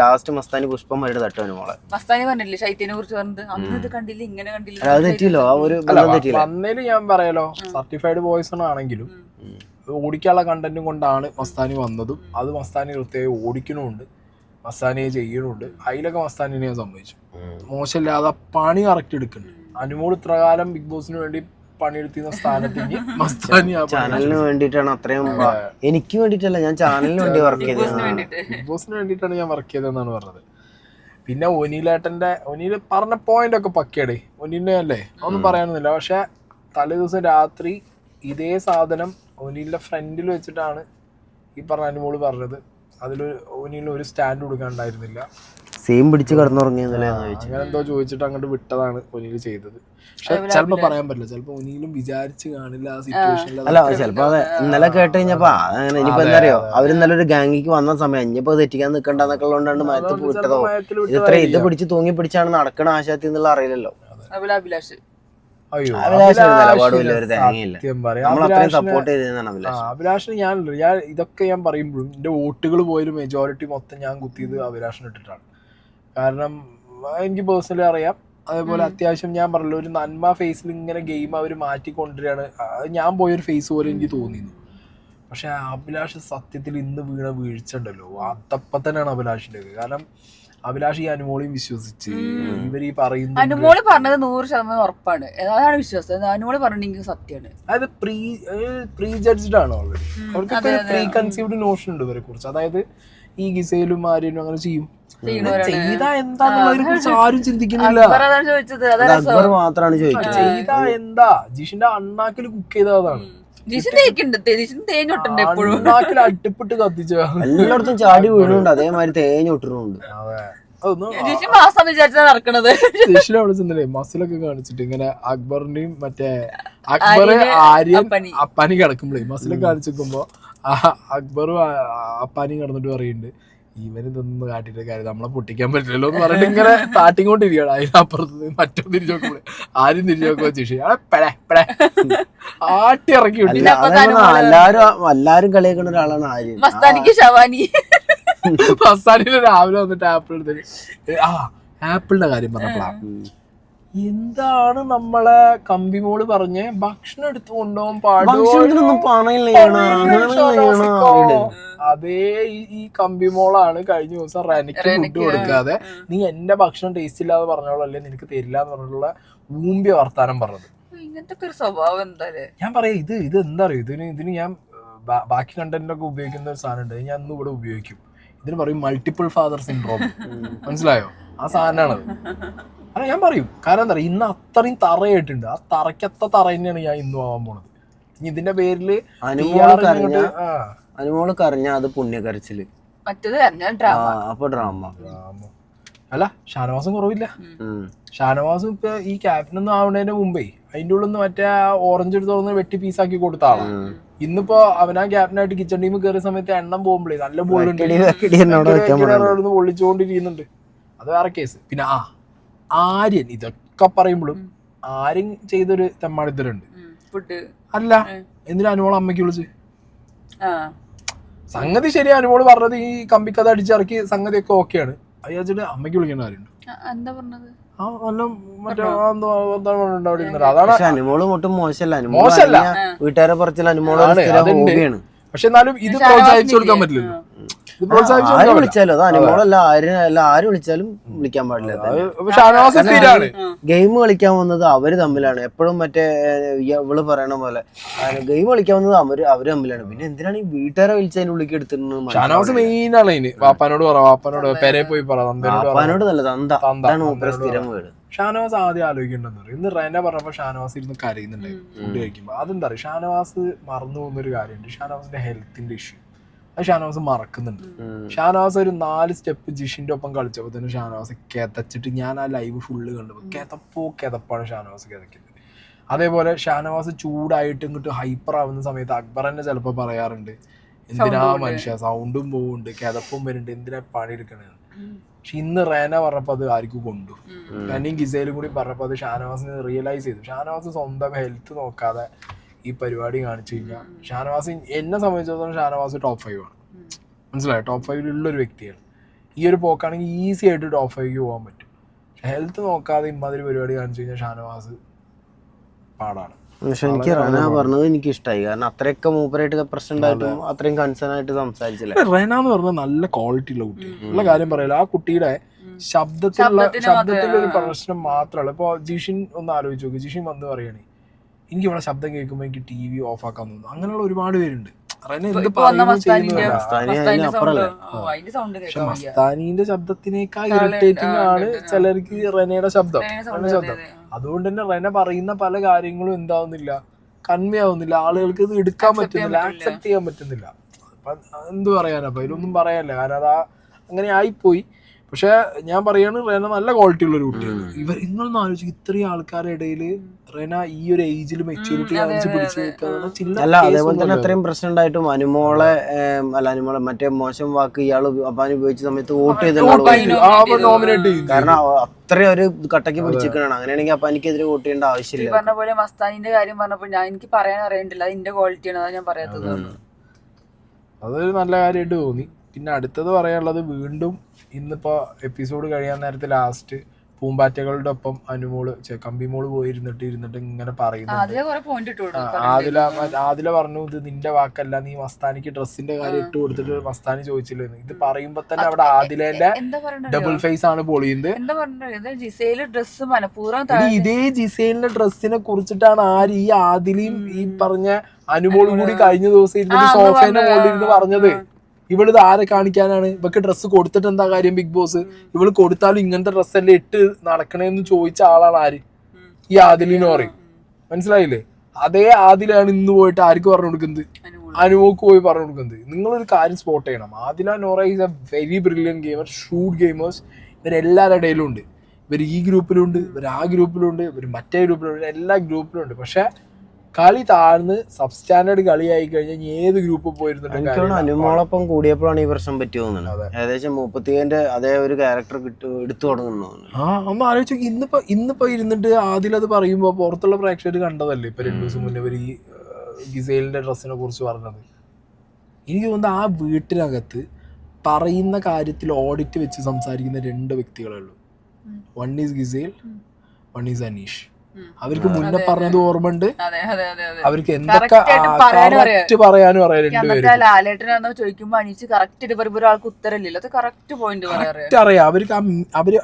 Speaker 3: ലാസ്റ്റ് മസ്താനി പുഷ്പം വരെ തട്ടും അനുമോളെ.
Speaker 2: മസ്താനി പറഞ്ഞില്ലേ ഷൈറ്റിനെ കുറിച്ച് പറഞ്ഞത്, അന്ന് ഇത് കണ്ടില്ല ഇങ്ങനെ കണ്ടില്ല.
Speaker 3: അത് തെറ്റില്ലോ, ആ ഒരു
Speaker 1: വന്നേല് ഞാൻ പറയാലോ, സർട്ടിഫൈഡ് ബോയ്സ് ആണെങ്കിലും ഓടിക്കാനുള്ള കണ്ടന്റും കൊണ്ടാണ് മസ്താനി വന്നതും. അത് മസ്താനി കൃത്യമായി ഓടിക്കണമുണ്ട്, മസ്താനിയെ ചെയ്യണമുണ്ട്. അതിലൊക്കെ മസ്താനിനെ ഞാൻ സമ്മതിച്ചു. മോശമില്ലാതെ പണി കറക്റ്റ് എടുക്കുന്നുണ്ട്. അനുമോൾ ഇത്ര കാലം ബിഗ് ബോസിന് വേണ്ടി പണിയെടുത്തിരുന്ന സ്ഥാനത്തേക്ക് മസ്താനി
Speaker 3: ചാനലിന് വേണ്ടിയിട്ടാണ് അത്രയും. എനിക്ക് വേണ്ടിയിട്ടല്ല, ഞാൻ ചാനലിന് വേണ്ടി വർക്ക് ചെയ്തത്.
Speaker 1: ബിഗ് ബോസിന് വേണ്ടിയിട്ടാണ് ഞാൻ വർക്ക് ചെയ്തതെന്നാണ് പറഞ്ഞത്. പിന്നെ ഒനീല് പറഞ്ഞ പോയിന്റ് ഒക്കെ പക്കയടേ. ഒനീലിനെ അല്ലേ ഒന്നും പറയാനൊന്നുമില്ല. പക്ഷെ തലേ ദിവസം രാത്രി ഇതേ സാധനം ഒനീലിന്റെ ഫ്രണ്ടിൽ വെച്ചിട്ടാണ് ഈ പറഞ്ഞ അനുമോള് പറഞ്ഞത്. അതിൽ ഒനീലിന് ഒരു സ്റ്റാൻഡ് കൊടുക്കാനുണ്ടായിരുന്നില്ല.
Speaker 3: സെയിം പിടിച്ച് കിടന്നുറങ്ങിയെന്നല്ലേ
Speaker 1: അങ്ങനെ എന്തോ ചോദിച്ചിട്ട് അങ്ങോട്ട് വിട്ടതാണ് ഒനീല് ചെയ്തത്. പക്ഷെ ചിലപ്പോ പറയാൻ പറ്റില്ല, ചിലപ്പോ ഒനീലും വിചാരിച്ച് കാണില്ല ആ സിറ്റുവേഷനിൽ.
Speaker 3: അല്ല ചിലപ്പോ അതെ ഇന്നലെ കേട്ട് കഴിഞ്ഞപ്പോ അങ്ങനെ ഇനിയിപ്പോ എന്താ അറിയോ, അവർ ഇന്നലെ ഒരു ഗാംഗിക്ക് വന്ന സമയം ഇനിയിപ്പോ തെറ്റിക്കാൻ നിൽക്കണ്ടെന്നൊക്കെ ഉള്ളതുകൊണ്ടാണ് മയത്ത് വിട്ടതോ. ഇത് പിടിച്ച് തൂങ്ങി പിടിച്ചാണ് നടക്കണ ആശാത്തി എന്നുള്ള അറിയില്ലല്ലോ.
Speaker 2: അഭിലാഷ്
Speaker 1: അഭിലാഷിന് ഞാൻ ഇതൊക്കെ ഞാൻ പറയുമ്പോഴും എന്റെ വോട്ടുകൾ പോയാലും മെജോറിറ്റി മൊത്തം ഞാൻ കുത്തിയത് അഭിലാഷിന് ഇട്ടിട്ടാണ്. കാരണം എനിക്ക് പേഴ്സണലി അറിയാം. അതേപോലെ അത്യാവശ്യം ഞാൻ പറഞ്ഞല്ലോ ഒരു നന്മ ഫേസിൽ ഇങ്ങനെ ഗെയിം അവർ മാറ്റിക്കൊണ്ടിരിക്കുകയാണ്. ഞാൻ പോയൊരു ഫേസ് പോലെ എനിക്ക് തോന്നിയിരുന്നു. പക്ഷെ അഭിലാഷ് സത്യത്തിൽ ഇന്ന് വീണ വീഴ്ച ഉണ്ടല്ലോ അതപ്പം തന്നെയാണ് അഭിലാഷിന്റെ. കാരണം അഭിലാഷ് ഈ അനുമോളെയും വിശ്വസിച്ച് ഇവര് ഈ പറയുന്നത്
Speaker 2: അനുമോള് പറഞ്ഞത് 100% ഉറപ്പാണ്. അതാണ് വിശ്വാസം. അനുമോള് പറഞ്ഞെങ്കിൽ സത്യമാണ്.
Speaker 1: അതായത് പ്രീ ജഡ്ജ്ഡ് ആണ് ഓൾറെഡി. അവർക്ക് പ്രീ കൺസീവ്ഡ് നോഷൻ ഉണ്ട് ഇവരെ കുറിച്ച്. അതായത് ഈ ഗിസയിലും ആര്യനും അങ്ങനെ ചെയ്യും. ചെയ്താ എന്താന്നുള്ളതിനെ കുറിച്ച് ആരും ചിന്തിക്കുന്നില്ല.
Speaker 3: മാത്രമാണ് ചോദിച്ചത്
Speaker 1: ചെയ്താ എന്താ. ജിഷിന്റെ അണ്ണാക്കിൽ കുക്ക് ചെയ്തതാണ്. അണ്ണാക്കിൽ അട്ടിപ്പിട്ട് കത്തിച്ച
Speaker 3: എല്ലായിടത്തും ചാടി വീഴുന്നുണ്ട്. അതേമാതിരി തേഞ്ഞൊട്ടിട്ടുണ്ട്.
Speaker 1: ജിഷിനെ അവിടെ ചെന്നില്ലേ മസിലൊക്കെ കാണിച്ചിട്ട് ഇങ്ങനെ അക്ബറിന്റെയും മറ്റേ അക്ബർ ആര്യൻ അപ്പാനി കിടക്കുമ്പോഴേ മസിലൊക്കെ കാണിച്ചിരിക്കുമ്പോ അക്ബറും അപ്പാനിയും കിടന്നിട്ട് പറയുന്നുണ്ട് ഇവനിതൊന്നും കാട്ടിട്ട് കാര്യം നമ്മളെ പൊട്ടിക്കാൻ പറ്റില്ലല്ലോ എന്ന് പറഞ്ഞിട്ട് ഇങ്ങനെ താട്ടിക്കൊണ്ടിരിക്കുകയാണ്. അതിനപ്പുറത്ത് മറ്റോ തിരിച്ചു നോക്കുമ്പോൾ ആരും തിരിച്ചു നോക്കുമ്പോ ജിഷി ആട്ടി ഇറക്കി വിട്ടു.
Speaker 3: എല്ലാരും കളിയാക്കുന്ന ഒരാളാണ് ആര്യൻ.
Speaker 1: മസ്താനിന് രാവിലെ വന്നിട്ട് ആപ്പിൾ എടുത്തിട്ട് ആപ്പിളിന്റെ കാര്യം പറഞ്ഞപ്പോഴാ എന്താണ് നമ്മളെ കമ്പിമോള് പറഞ്ഞ് ഭക്ഷണം എടുത്തു കൊണ്ടുപോകാൻ പാടില്ല. അതേ ഈ കമ്പിമോളാണ് കഴിഞ്ഞ ദിവസം റെനയ്ക്ക് ഫുഡ് കൊടുക്കാതെ നീ എന്റെ ഭക്ഷണം ടേസ്റ്റ് ഇല്ലാതെ പറഞ്ഞോളല്ലേ നിനക്ക് തരില്ല എന്ന് പറഞ്ഞിട്ടുള്ള ഊമ്പിയ വർത്താനം പറഞ്ഞത്. ഞാൻ പറയാം ഇത് എന്താ അറിയോ, ഇതിന് ഞാൻ ബാക്കി കണ്ടന്റിലൊക്കെ ഉപയോഗിക്കുന്ന ഒരു സാധനം ഉണ്ട്. ഞാൻ ഇന്ന് ഇവിടെ ഉപയോഗിക്കും. ഇതിന് പറയും മൾട്ടിപ്പിൾ ഫാദർ സിൻഡ്രോം. മനസ്സിലായോ? ആ സാധനമാണത്. അല്ല ഞാൻ പറയും. കാരണം എന്താ പറയുക, ഇന്ന് അത്രയും തറയായിട്ടുണ്ട്. ആ തറയ്ക്കത്ത തറ തന്നെയാണ് ഞാൻ ഇന്നും ആവാൻ പോണത്. ഇനി ഇതിന്റെ പേരില്
Speaker 3: അനുമോള് കരഞ്ഞ അത് പുണ്യകരച്ചില്, അപ്പൊ ഡ്രാമ.
Speaker 1: അല്ല ഷാനവാസും കുറവില്ല. ഷാനവാസും ഇപ്പൊ ഈ ക്യാപ്റ്റൻ ഒന്നും ആവുന്നതിന് മുമ്പേ അതിന്റെ ഉള്ളിൽ നിന്ന് മറ്റേ ഓറഞ്ച് എടുത്ത് തോന്നുന്ന വെട്ടി പീസാക്കി കൊടുത്ത ആളാണ്. ഇന്നിപ്പോ അവനാ ക്യാപ്റ്റനായിട്ട് കിച്ചൺ ടീം കയറിയ സമയത്ത് എണ്ണം പോകുമ്പോഴേ നല്ല ബോളുണ്ട് പൊള്ളിച്ചുകൊണ്ടിരിക്കുന്നുണ്ട്. അത് വേറെ കേസ്. പിന്നെ ആര്യൻ ഇതൊക്കെ പറയുമ്പോഴും ആര്യൻ ചെയ്തൊരു തെമ്മാടിത്തരുണ്ട്. അല്ല എന്തിനാ അനുമോളെ അമ്മയ്ക്ക് വിളിച്ച്? സംഗതി ശരി, അനുമോള് പറഞ്ഞത് ഈ കമ്പിക്കഥ അടിച്ചിറക്കി സംഗതിയൊക്കെ ഓക്കെയാണ്. അത് വിചാരിച്ചിട്ട് അമ്മയ്ക്ക് വിളിക്കേണ്ട കാര്യമുണ്ട്.
Speaker 3: മോശമല്ല വീട്ടുകാരെ പറച്ചില്ല അനുമോളാണ്.
Speaker 1: പക്ഷെ എന്നാലും ഇത് പ്രോത്സാഹിപ്പിച്ചു കൊടുക്കാൻ പറ്റില്ലല്ലോ.
Speaker 3: ആര് വിളിച്ചാലും അത് അനുമോളല്ല ആര് വിളിച്ചാലും വിളിക്കാൻ പാടില്ല. ഗെയിം കളിക്കാൻ വന്നത് അവര് തമ്മിലാണ്. എപ്പോഴും മറ്റേ ഇവള് പറയണ പോലെ ഗെയിം കളിക്കാൻ വന്നത് അവര് തമ്മിലാണ്. പിന്നെ എന്തിനാണ് ഈ വീട്ടുകാരെ വിളിച്ചതിന് ഉള്ളിക്ക് എടുത്തിരുന്നത്?
Speaker 1: ഷാനവാസ് മെയിനാണ് അതിന്. വാപ്പാനോട്
Speaker 3: നല്ലത് സ്ഥിരം വീട്.
Speaker 1: ഷാനവാസ് ആദ്യം ആലോചിക്കേണ്ടെന്ന് പറയും. ഇന്ന് റെന പറഞ്ഞപ്പോ ഷാനവാസ് ഇരുന്ന് കരയുന്നുണ്ടായിരുന്നു ഫുഡ് കഴിക്കുമ്പോ. അതെന്താ പറയുക, ഷാനവാസ് മറന്നു പോകുന്നൊരു കാര്യമുണ്ട്. ഷാനവാസിന്റെ ഹെൽത്തിന്റെ ഇഷ്യൂ അത് ഷാനവാസ് മറക്കുന്നുണ്ട്. ഷാനവാസ് ഒരു 4 സ്റ്റെപ്പ് ജിഷിന്റെ ഒപ്പം കളിച്ചപ്പോ തന്നെ ഷാനവാസ് കിതച്ചിട്ട് ഞാൻ ആ ലൈവ് ഫുള്ള് കണ്ടപ്പോ കിതപ്പാണ് ഷാനവാസ് കിതക്കുന്നത്. അതേപോലെ ഷാനവാസ് ചൂടായിട്ട് ഇങ്ങോട്ട് ഹൈപ്പർ ആവുന്ന സമയത്ത് അക്ബർ തന്നെ ചിലപ്പോ പറയാറുണ്ട് എന്തിനാ മനുഷ്യ സൗണ്ടും പോവുണ്ട് കിതപ്പും വരുന്നുണ്ട് എന്തിനാ പണിയെടുക്കണേന്ന്. പക്ഷെ ഇന്ന് റേന പറഞ്ഞപ്പോ അത് ആർക്കും കൊണ്ടു. റെനയും ഗിസയിലും കൂടി പറഞ്ഞപ്പോ അത് ഷാനവാസിന് റിയലൈസ് ചെയ്തു. ഷാനവാസ് സ്വന്തം ഹെൽത്ത് നോക്കാതെ ഈ പരിപാടി കാണിച്ചു കഴിഞ്ഞാൽ ഷാനവാസ് എന്നെ സംബന്ധിച്ചിടത്തോളം ഷാനവാസ് ടോപ്പ് 5 ആണ്. മനസ്സിലായോ? ടോപ്പ് 5 ഒരു വ്യക്തിയാണ്. ഈ ഒരു പോക്കാണെങ്കിൽ ഈസി ആയിട്ട് ടോപ്പ് 5 പോകാൻ പറ്റും. ഹെൽത്ത് നോക്കാതെ ഇമ്മാതിരി പരിപാടി കാണിച്ചു കഴിഞ്ഞാൽ ഷാനവാസ് പാടാണ്.
Speaker 3: പക്ഷെ എനിക്ക് റെന പറഞ്ഞത് എനിക്ക് ഇഷ്ടമായി. കാരണം അത്രയൊക്കെ മൂപ്പരായിട്ട് പ്രശ്നം ഉണ്ടായിട്ടും അത്രയും കൺസേൺ ആയിട്ട് സംസാരിച്ചില്ല.
Speaker 1: റെന എന്ന് പറഞ്ഞാൽ നല്ല ക്വാളിറ്റി ഉള്ള കുട്ടി. ഉള്ള കാര്യം പറയില്ല. ആ കുട്ടിയുടെ ശബ്ദത്തിന്റെ ഒരു പ്രശ്നം മാത്രമല്ല. ഇപ്പൊ ജിഷിൻ ഒന്ന് ആലോചിച്ച് നോക്ക്. ജിഷിൻ വന്ന് പറയണേ എനിക്ക് ഇവിടെ ശബ്ദം കേൾക്കുമ്പോ എനിക്ക് TV ഓഫ് ആക്കാൻ തോന്നുന്നു. അങ്ങനെയുള്ള ഒരുപാട് പേരുണ്ട്. പക്ഷെ മസ്താനിന്റെ ശബ്ദത്തിനേക്കാൾ ഇറിറ്റേറ്റിംഗ് ആണ് ചിലർക്ക് റെനയുടെ ശബ്ദം. അതുകൊണ്ട് തന്നെ റെന പറയുന്ന പല കാര്യങ്ങളും എന്താവുന്നില്ല, കൺവേ ആവുന്നില്ല, ആളുകൾക്ക് ഇത് എടുക്കാൻ പറ്റുന്നില്ല, ആക്സെപ്റ്റ് ചെയ്യാൻ പറ്റുന്നില്ല. അപ്പം എന്ത് പറയാനാ, അപ്പം അതിലൊന്നും പറയാനില്ല, കാരണം അതാ അങ്ങനെ ആയിപ്പോയി. പക്ഷെ ഞാൻ പറയാണ് റെന നല്ല ക്വാളിറ്റി ഉള്ള ഒരു കുട്ടിയാണ്. നിങ്ങളൊന്നും ആലോചിക്കും ഇത്രയും ആൾക്കാരുടെ ഇടയിൽ റെന ഈ ഒരു ഏജിൽ മെച്യൂരിറ്റി കാണിച്ച് പിടിച്ചു വെക്കുക.
Speaker 3: അല്ല അതേപോലെ തന്നെ അത്രയും പ്രശ്നം ഉണ്ടായിട്ടും അനുമോളെ മറ്റേ മോശം വാക്ക് ഇയാള് അപ്പാന് ഉപയോഗിച്ച സമയത്ത് വോട്ട് ചെയ്ത
Speaker 1: നോമിനേറ്റ് ചെയ്യും.
Speaker 3: കാരണം അത്രയും ഒരു കട്ടക്ക് പിടിച്ചിരിക്കണം. അങ്ങനെയാണെങ്കിൽ അപ്പാനിക്കെതിരെ വോട്ട് ചെയ്യേണ്ട ആവശ്യമില്ല.
Speaker 2: പറഞ്ഞ പോലെ മസ്താനിന്റെ കാര്യം പറഞ്ഞപ്പോൾ എനിക്ക് പറയാൻ അറിയണ്ടില്ല, അത് എന്റെ ക്വാളിറ്റിയാണ്, അതാ ഞാൻ പറയാത്തത്.
Speaker 1: അതൊരു നല്ല കാര്യമായിട്ട് തോന്നി. പിന്നെ അടുത്തത് പറയാനുള്ളത്, വീണ്ടും ഇന്നിപ്പോ എപ്പിസോഡ് കഴിയാൻ നേരത്തെ ലാസ്റ്റ് പൂമ്പാറ്റകളുടെ ഒപ്പം അനുമോള് കമ്പിമോള് പോയിരുന്നിട്ട് ഇങ്ങനെ പറയുന്നുണ്ട്. ആദില പറഞ്ഞു ഇത് നിന്റെ വാക്കല്ല, നീ മസ്താനിക്ക് ഡ്രസ്സിന്റെ കാര്യം ഇട്ട് കൊടുത്തിട്ട് മസ്താനി ചോദിച്ചില്ലെന്ന്. ഇത് പറയുമ്പോ തന്നെ അവിടെ ആദിലേന്റെ ഡബിൾ ഫേസ് ആണ് പൊളിയുന്നത്. ഇതേ ജിസേലിന്റെ ഡ്രസ്സിനെ കുറിച്ചിട്ടാണ് ആര് ഈ ആദിലയും ഈ പറഞ്ഞ അനുമോളും കൂടി കഴിഞ്ഞ ദിവസം ഇരുന്നിട്ട് സോഫേന്റെ മുകളിൽ ഇരുന്ന് പറഞ്ഞത്. ഇവളിത് ആരെ കാണിക്കാനാണ്, ഇവക്ക് ഡ്രസ്സ് കൊടുത്തിട്ട് എന്താ കാര്യം ബിഗ് ബോസ്, ഇവള് കൊടുത്താലും ഇങ്ങനത്തെ ഡ്രസ്സല്ലേ ഇട്ട് നടക്കണേന്ന് ചോദിച്ച ആളാണ് ആര്, ഈ ആദിലിന് പറയും. മനസ്സിലായില്ലേ? അതേ ആദിലാണ് ഇന്ന് പോയിട്ട് ആർക്ക് പറഞ്ഞു കൊടുക്കുന്നത്, അനുമോക്ക് പോയി പറഞ്ഞു കൊടുക്കുന്നത്. നിങ്ങളൊരു കാര്യം സ്പോട്ട് ചെയ്യണം, Adila Nora is a very brilliant gamer, shoot gamers. ഇവരെല്ലാവരുടെ ഇടയിലും ഉണ്ട്. ഇവർ ഈ ഗ്രൂപ്പിലുണ്ട്, ഇവർ ആ ഗ്രൂപ്പിലുണ്ട്, ഇവർ മറ്റേ ഗ്രൂപ്പിലുണ്ട്, എല്ലാ ഗ്രൂപ്പിലുണ്ട്. പക്ഷെ കളി താഴ്ന്ന് സബ്സ്റ്റാൻഡേർഡ് കളിയായി കഴിഞ്ഞാൽ ഏത് ഗ്രൂപ്പിൽ പോയിരുന്നുണ്ട്.
Speaker 3: അനുമോളൊപ്പം കൂടിയപ്പോഴാണ് ഈ പ്രശ്നം പറ്റി തോന്നുന്നത്. ഏകദേശം 30 അതേ ഒരു ക്യാരക്ടർ എടുത്തു തുടങ്ങുന്നു.
Speaker 1: ഒന്ന് ആലോചിച്ചു. ഇന്നിപ്പോ ഇരുന്നിട്ട് ആദ്യം അത് പറയുമ്പോ പുറത്തുള്ള പ്രേക്ഷകർ കണ്ടതല്ലേ ഇപ്പൊ 2 ദിവസം മുന്നേ ഈ ഗിസേലിന്റെ ഡ്രസ്സിനെ കുറിച്ച് പറഞ്ഞത്. എനിക്ക് തോന്നുന്നത് ആ വീട്ടിനകത്ത് പറയുന്ന കാര്യത്തിൽ ഓഡിറ്റ് വെച്ച് സംസാരിക്കുന്ന 2 വ്യക്തികളേ ഉള്ളൂ. One is Giselle, one is Aneesh. അവർക്ക് മുന്നേ പറഞ്ഞത് ഓർമ്മയുണ്ട്. അവർക്ക് എന്തൊക്കെ കറക്റ്റ് പറയാനും അറിയാം.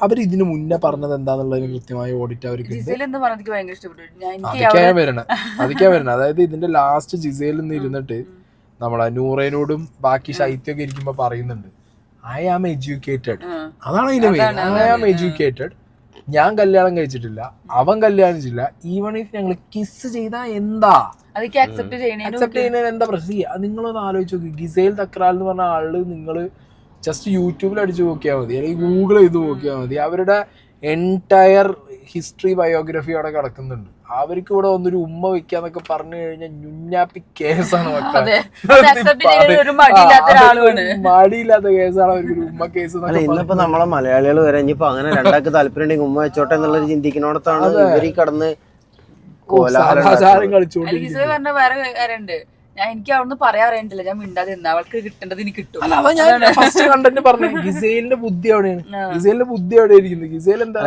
Speaker 1: അവർ ഇതിന് മുന്നേ പറഞ്ഞത് എന്താന്നുള്ളതിന് കൃത്യമായ ഓഡിറ്റ് അവർക്ക് അതൊക്കെയാ വരണം. അതായത് ഇതിന്റെ ലാസ്റ്റ് ജിസേലിൽ നിന്ന് ഇരുന്നിട്ട് നമ്മളെ നൂറേനോടും ബാക്കി ശൈത്യമൊക്കെ ഇരിക്കുമ്പോ പറയുന്നുണ്ട് ഐ ആം എഡ്യൂക്കേറ്റഡ്. അതാണ് ഇതിന്റെ മെയിൻ. I am educated. ഞാൻ കല്യാണം കഴിച്ചിട്ടില്ല, അവൻ കല്യാണം ചെയ്തില്ല. ഈവൺ ഇഫ് ഞങ്ങൾ കിസ് ചെയ്താ എന്താ അക്സെപ്റ്റ് ചെയ്യുന്നതിന് എന്താ പ്രശ്നം? നിങ്ങളൊന്ന് ആലോചിച്ച് നോക്കി. ഗിസേൽ തക്രാൽ എന്ന് പറഞ്ഞ ആള് നിങ്ങൾ ജസ്റ്റ് യൂട്യൂബിൽ അടിച്ചു നോക്കിയാൽ മതി, അല്ലെങ്കിൽ ഗൂഗിൾ ചെയ്ത് നോക്കിയാൽ മതി. അവരുടെ എൻറ്റയർ ഹിസ്റ്ററി ബയോഗ്രഫി അവിടെ കിടക്കുന്നുണ്ട്. അവർക്ക് ഇവിടെ വന്നൊരു ഉമ്മ വെക്കാന്നൊക്കെ പറഞ്ഞു കഴിഞ്ഞാൽ ഞുഞ്ഞാപ്പി കേസാണ്. മടിയില്ലാത്ത കേസാണ് അവർക്ക് ഉമ്മ കേസ്.
Speaker 3: ഇന്നിപ്പോ നമ്മളെ മലയാളികൾ വരെ ഇനിയിപ്പോ അങ്ങനെ രണ്ടാൾക്ക് താല്പര്യം ഉണ്ടെങ്കിൽ ഉമ്മ വെച്ചോട്ടെ എന്നുള്ളത് ചിന്തിക്കുന്നോടത്താണ് ഇവർ കടന്ന്
Speaker 1: കോലാഹലം കളിച്ചുകൊണ്ടിരിക്കുന്നത്.
Speaker 2: എനിക്ക് അവിടുന്ന് പറയാൻ അറിയണ്ടില്ല, ഞാൻ മിണ്ടാതെ അവൾക്ക് കിട്ടേണ്ടത് എനിക്ക് കിട്ടും.
Speaker 1: ഫസ്റ്റ് കണ്ടന്റ് പറഞ്ഞു ഗിസേലിന്റെ ബുദ്ധി എവിടെയാണ്, ഗിസേലിന്റെ ബുദ്ധി എവിടെ ഇരിക്കുന്നത്? ഗിസേൽ എന്താ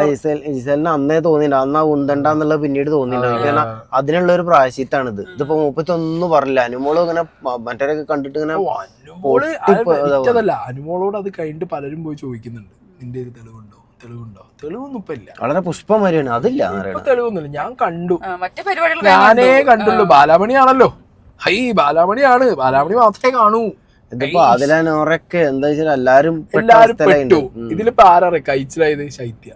Speaker 3: ഗിസേലിന് അന്നേ തോന്നിയില്ല, അന്നാ ഉന്തണ്ടെന്നുള്ളത് പിന്നീട് തോന്നിയില്ല. കാരണം അതിനുള്ള ഒരു പ്രായശിത്താണിത്. ഇതിപ്പോ 31 പറഞ്ഞില്ല. അനുമോളും ഇങ്ങനെ മറ്റവരൊക്കെ കണ്ടിട്ട് ഇങ്ങനെ
Speaker 1: അനുമോളോട് അത് കഴിഞ്ഞിട്ട് പലരും പോയി ചോദിക്കുന്നുണ്ട്, നിന്റെ ഒരു തെളിവുണ്ടോ? തെളിവൊന്നും ഇപ്പൊ ഇല്ല.
Speaker 3: വളരെ പുഷ്പമാരിയാണ്, അതില്ല.
Speaker 1: തെളിവൊന്നുമില്ല. ഞാൻ കണ്ടു, ഞാനേ കണ്ടുള്ളൂ. ബാലാമണിയാണല്ലോ, ഹൈ ബാലാമണിയാണ്, ബാലാമണി മാത്രമേ കാണൂ.
Speaker 3: ഇതിപ്പോ അതിലൊക്കെ എന്താ വെച്ചാൽ എല്ലാരും
Speaker 1: പെട്ടു. ഇതിലിപ്പോ ആരാ കഴിച്ചിലായത്? ശൈത്യ.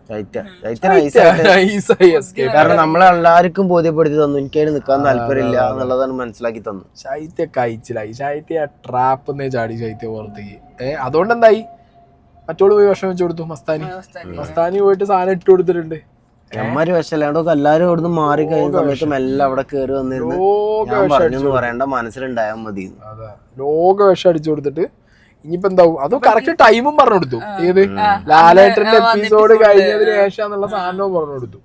Speaker 3: കാരണം നമ്മളെല്ലാവർക്കും ബോധ്യപ്പെടുത്തി തന്നു എനിക്കതിന് നിൽക്കാൻ താല്പര്യമില്ല എന്നുള്ളതാണ് മനസ്സിലാക്കി തന്നു.
Speaker 1: ശൈത്യ കഴിച്ചിലായി. ശൈത്യ ട്രാപ്പ് ചാടി ശൈത്യ പുറത്തേക്ക്. അതുകൊണ്ട് എന്തായി? മറ്റോള് പോയി വിഷം വെച്ച് കൊടുത്തു. മസ്താനി പോയിട്ട് സാധനം ഇട്ട് കൊടുത്തിട്ടുണ്ട്.
Speaker 3: എമ്മാര് വിഷമല്ലാണ്ടൊക്കെ എല്ലാരും അവിടുന്ന് മാറി കഴിഞ്ഞ സമയത്തും എല്ലാം അവിടെ കയറി വന്നിരുന്നു. ഞാൻ പറഞ്ഞു പറയേണ്ട മനസ്സിലുണ്ടായാൽ മതി.
Speaker 1: ലോക വിഷം അടിച്ചു കൊടുത്തിട്ട് ഇനിയിപ്പോ എന്താവും? അത് കറക്റ്റ് ടൈമും പറഞ്ഞു കൊടുത്തു. ഏത് ലാലേട്ടന്റെ എപ്പിസോഡ് കഴിഞ്ഞതിന് ശേഷം എന്നുള്ള സാധനവും പറഞ്ഞു കൊടുത്തു.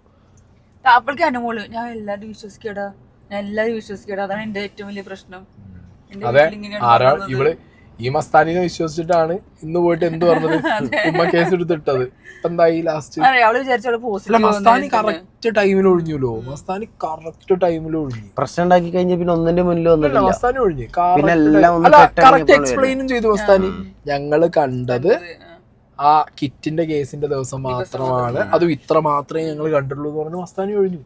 Speaker 2: അപ്പോഴേക്കും അനുമോള് ഞാൻ എല്ലാരും വിശ്വസിക്കടാ, അതാണ് എന്റെ ഏറ്റവും വലിയ പ്രശ്നം.
Speaker 1: അതെ, ആരാ ഇവള് ഈ മസ്താനിനെ വിശ്വസിച്ചിട്ടാണ് ഇന്ന് പോയിട്ട് എന്ത് പറഞ്ഞത്, ഉമ്മ കേസ് എടുത്തിട്ടത്. ഇപ്പൊ എന്തായി ലാസ്റ്റ്? മസ്താനി കറക്റ്റ് ടൈമിൽ ഒഴിഞ്ഞല്ലോ. മസ്താനി കറക്റ്റ് ടൈമിൽ ഒഴിഞ്ഞു.
Speaker 3: പ്രശ്നം ഉണ്ടാക്കി കഴിഞ്ഞ പിന്നെ ഒന്നിന്റെ മുന്നിൽ വന്നില്ല.
Speaker 1: മസ്താനി ഒഴിഞ്ഞു. കറക്റ്റ് എക്സ്പ്ലെയിനും ചെയ്തു മസ്താനി. ഞങ്ങള് കണ്ടത് ആ കിറ്റിന്റെ കേസിന്റെ ദിവസം മാത്രമാണ്, അതും ഇത്ര മാത്രമേ ഞങ്ങൾ കണ്ടുള്ളൂ എന്ന് പറഞ്ഞു മസ്താനി ഒഴിഞ്ഞു.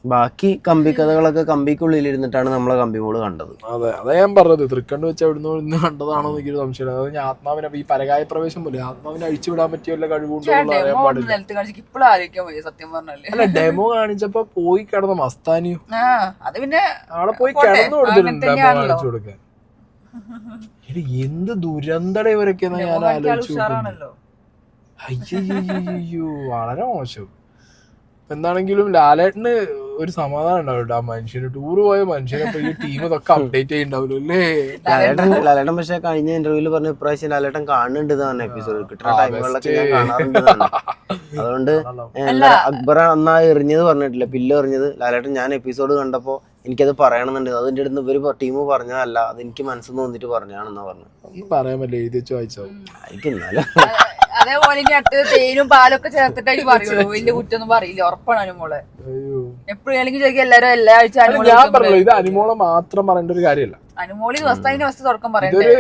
Speaker 3: ബാക്കി കമ്പി കഥകളൊക്കെ കമ്പിക്കുള്ളിൽ ഇരുന്നിട്ടാണ് നമ്മളെ കമ്പിമോള് കണ്ടത്.
Speaker 1: അതെ അതാ ഞാൻ പറഞ്ഞത്, തൃക്കണ്ട് വെച്ച് എവിടുന്ന് ഇന്ന് കണ്ടതാണോ എനിക്കൊരു സംശയം. അതായത് ഞാൻ ആത്മാവിനെ ഈ പരകായ പ്രവേശം പോലെ ആത്മാവിനെ അഴിച്ചുവിടാൻ പറ്റിയ വല്ല കഴിവുണ്ടോ അറിയാൻ പാടില്ല.
Speaker 2: ഇപ്പോഴും ആലോചിക്കാൻ പോയി സത്യം പറഞ്ഞല്ലേ.
Speaker 1: അല്ല ഡെമോ കാണിച്ചപ്പോ പോയി കിടന്ന മസ്താനിയോ
Speaker 2: അത് പിന്നെ
Speaker 1: അവിടെ പോയി കിടന്നു കൊടുത്തിട്ടുണ്ട് ഡെമോ കാണിച്ചു കൊടുക്കാൻ. എന്ത് ദുരന്തട ഇവരൊക്കെ ഞാൻ ആലോചിച്ചു. അയ്യോ വളരെ മോശം. എന്താണെങ്കിലും ലാലേട്ടന് ഒരു സമാധാനം ഉണ്ടാവില്ല. ആ മനുഷ്യന് ടൂറ് പോയ മനുഷ്യനെ ഈ ടീം ഇതൊക്കെ അപ്ഡേറ്റ് ചെയ്യുന്നുണ്ടാവില്ലോ അല്ലേ.
Speaker 3: ലാലേട്ടൻ പക്ഷെ കഴിഞ്ഞ ഇന്റർവ്യൂല് പറഞ്ഞ ഇപ്രാവശ്യം ലാലേട്ടൻ കാണുന്നുണ്ട് തന്നെ എപ്പിസോഡ് കിട്ടുന്ന ടൈമുകളിലൊക്കെ ഞാൻ കാണാറുണ്ട്. അതുകൊണ്ട് അക്ബർ അന്നാ എറിഞ്ഞത് പറഞ്ഞിട്ടില്ല, പില്ല് എറിഞ്ഞത് ലാലേട്ടൻ ഞാൻ എപ്പിസോഡ് കണ്ടപ്പോ എനിക്കത് പറയണമെന്നുണ്ട്. അതിന്റെ അടുത്ത് ഇവര് ടീം പറഞ്ഞതല്ല, അത് എനിക്ക് മനസ്സിൽ തോന്നിട്ട് പറഞ്ഞാണെന്നാ പറഞ്ഞു.
Speaker 1: ഒന്നും പറയാൻ പറ്റില്ല, എഴുതി വെച്ച് വായിച്ചോ.
Speaker 3: എന്നാലും
Speaker 2: അതേപോലെ ഇനി അടുത്ത് തേനും പാലൊക്കെ ചേർത്തിട്ടായി പറയുള്ളൂ, വലിയ കുറ്റൊന്നും പറയില്ല. ഉറപ്പാണ് അനുമോളെ. എപ്പോഴെങ്കിലും ചോദിക്കും എല്ലാരും എല്ലാ ആഴ്ച
Speaker 1: ഞാൻ പറഞ്ഞു ഇത് അനുമോളെ മാത്രം പറയേണ്ട ഒരു കാര്യമല്ല.
Speaker 2: അനുമോളി വസ്താവിന്റെ വസ്തു തുറക്കം പറയണ്ടേ.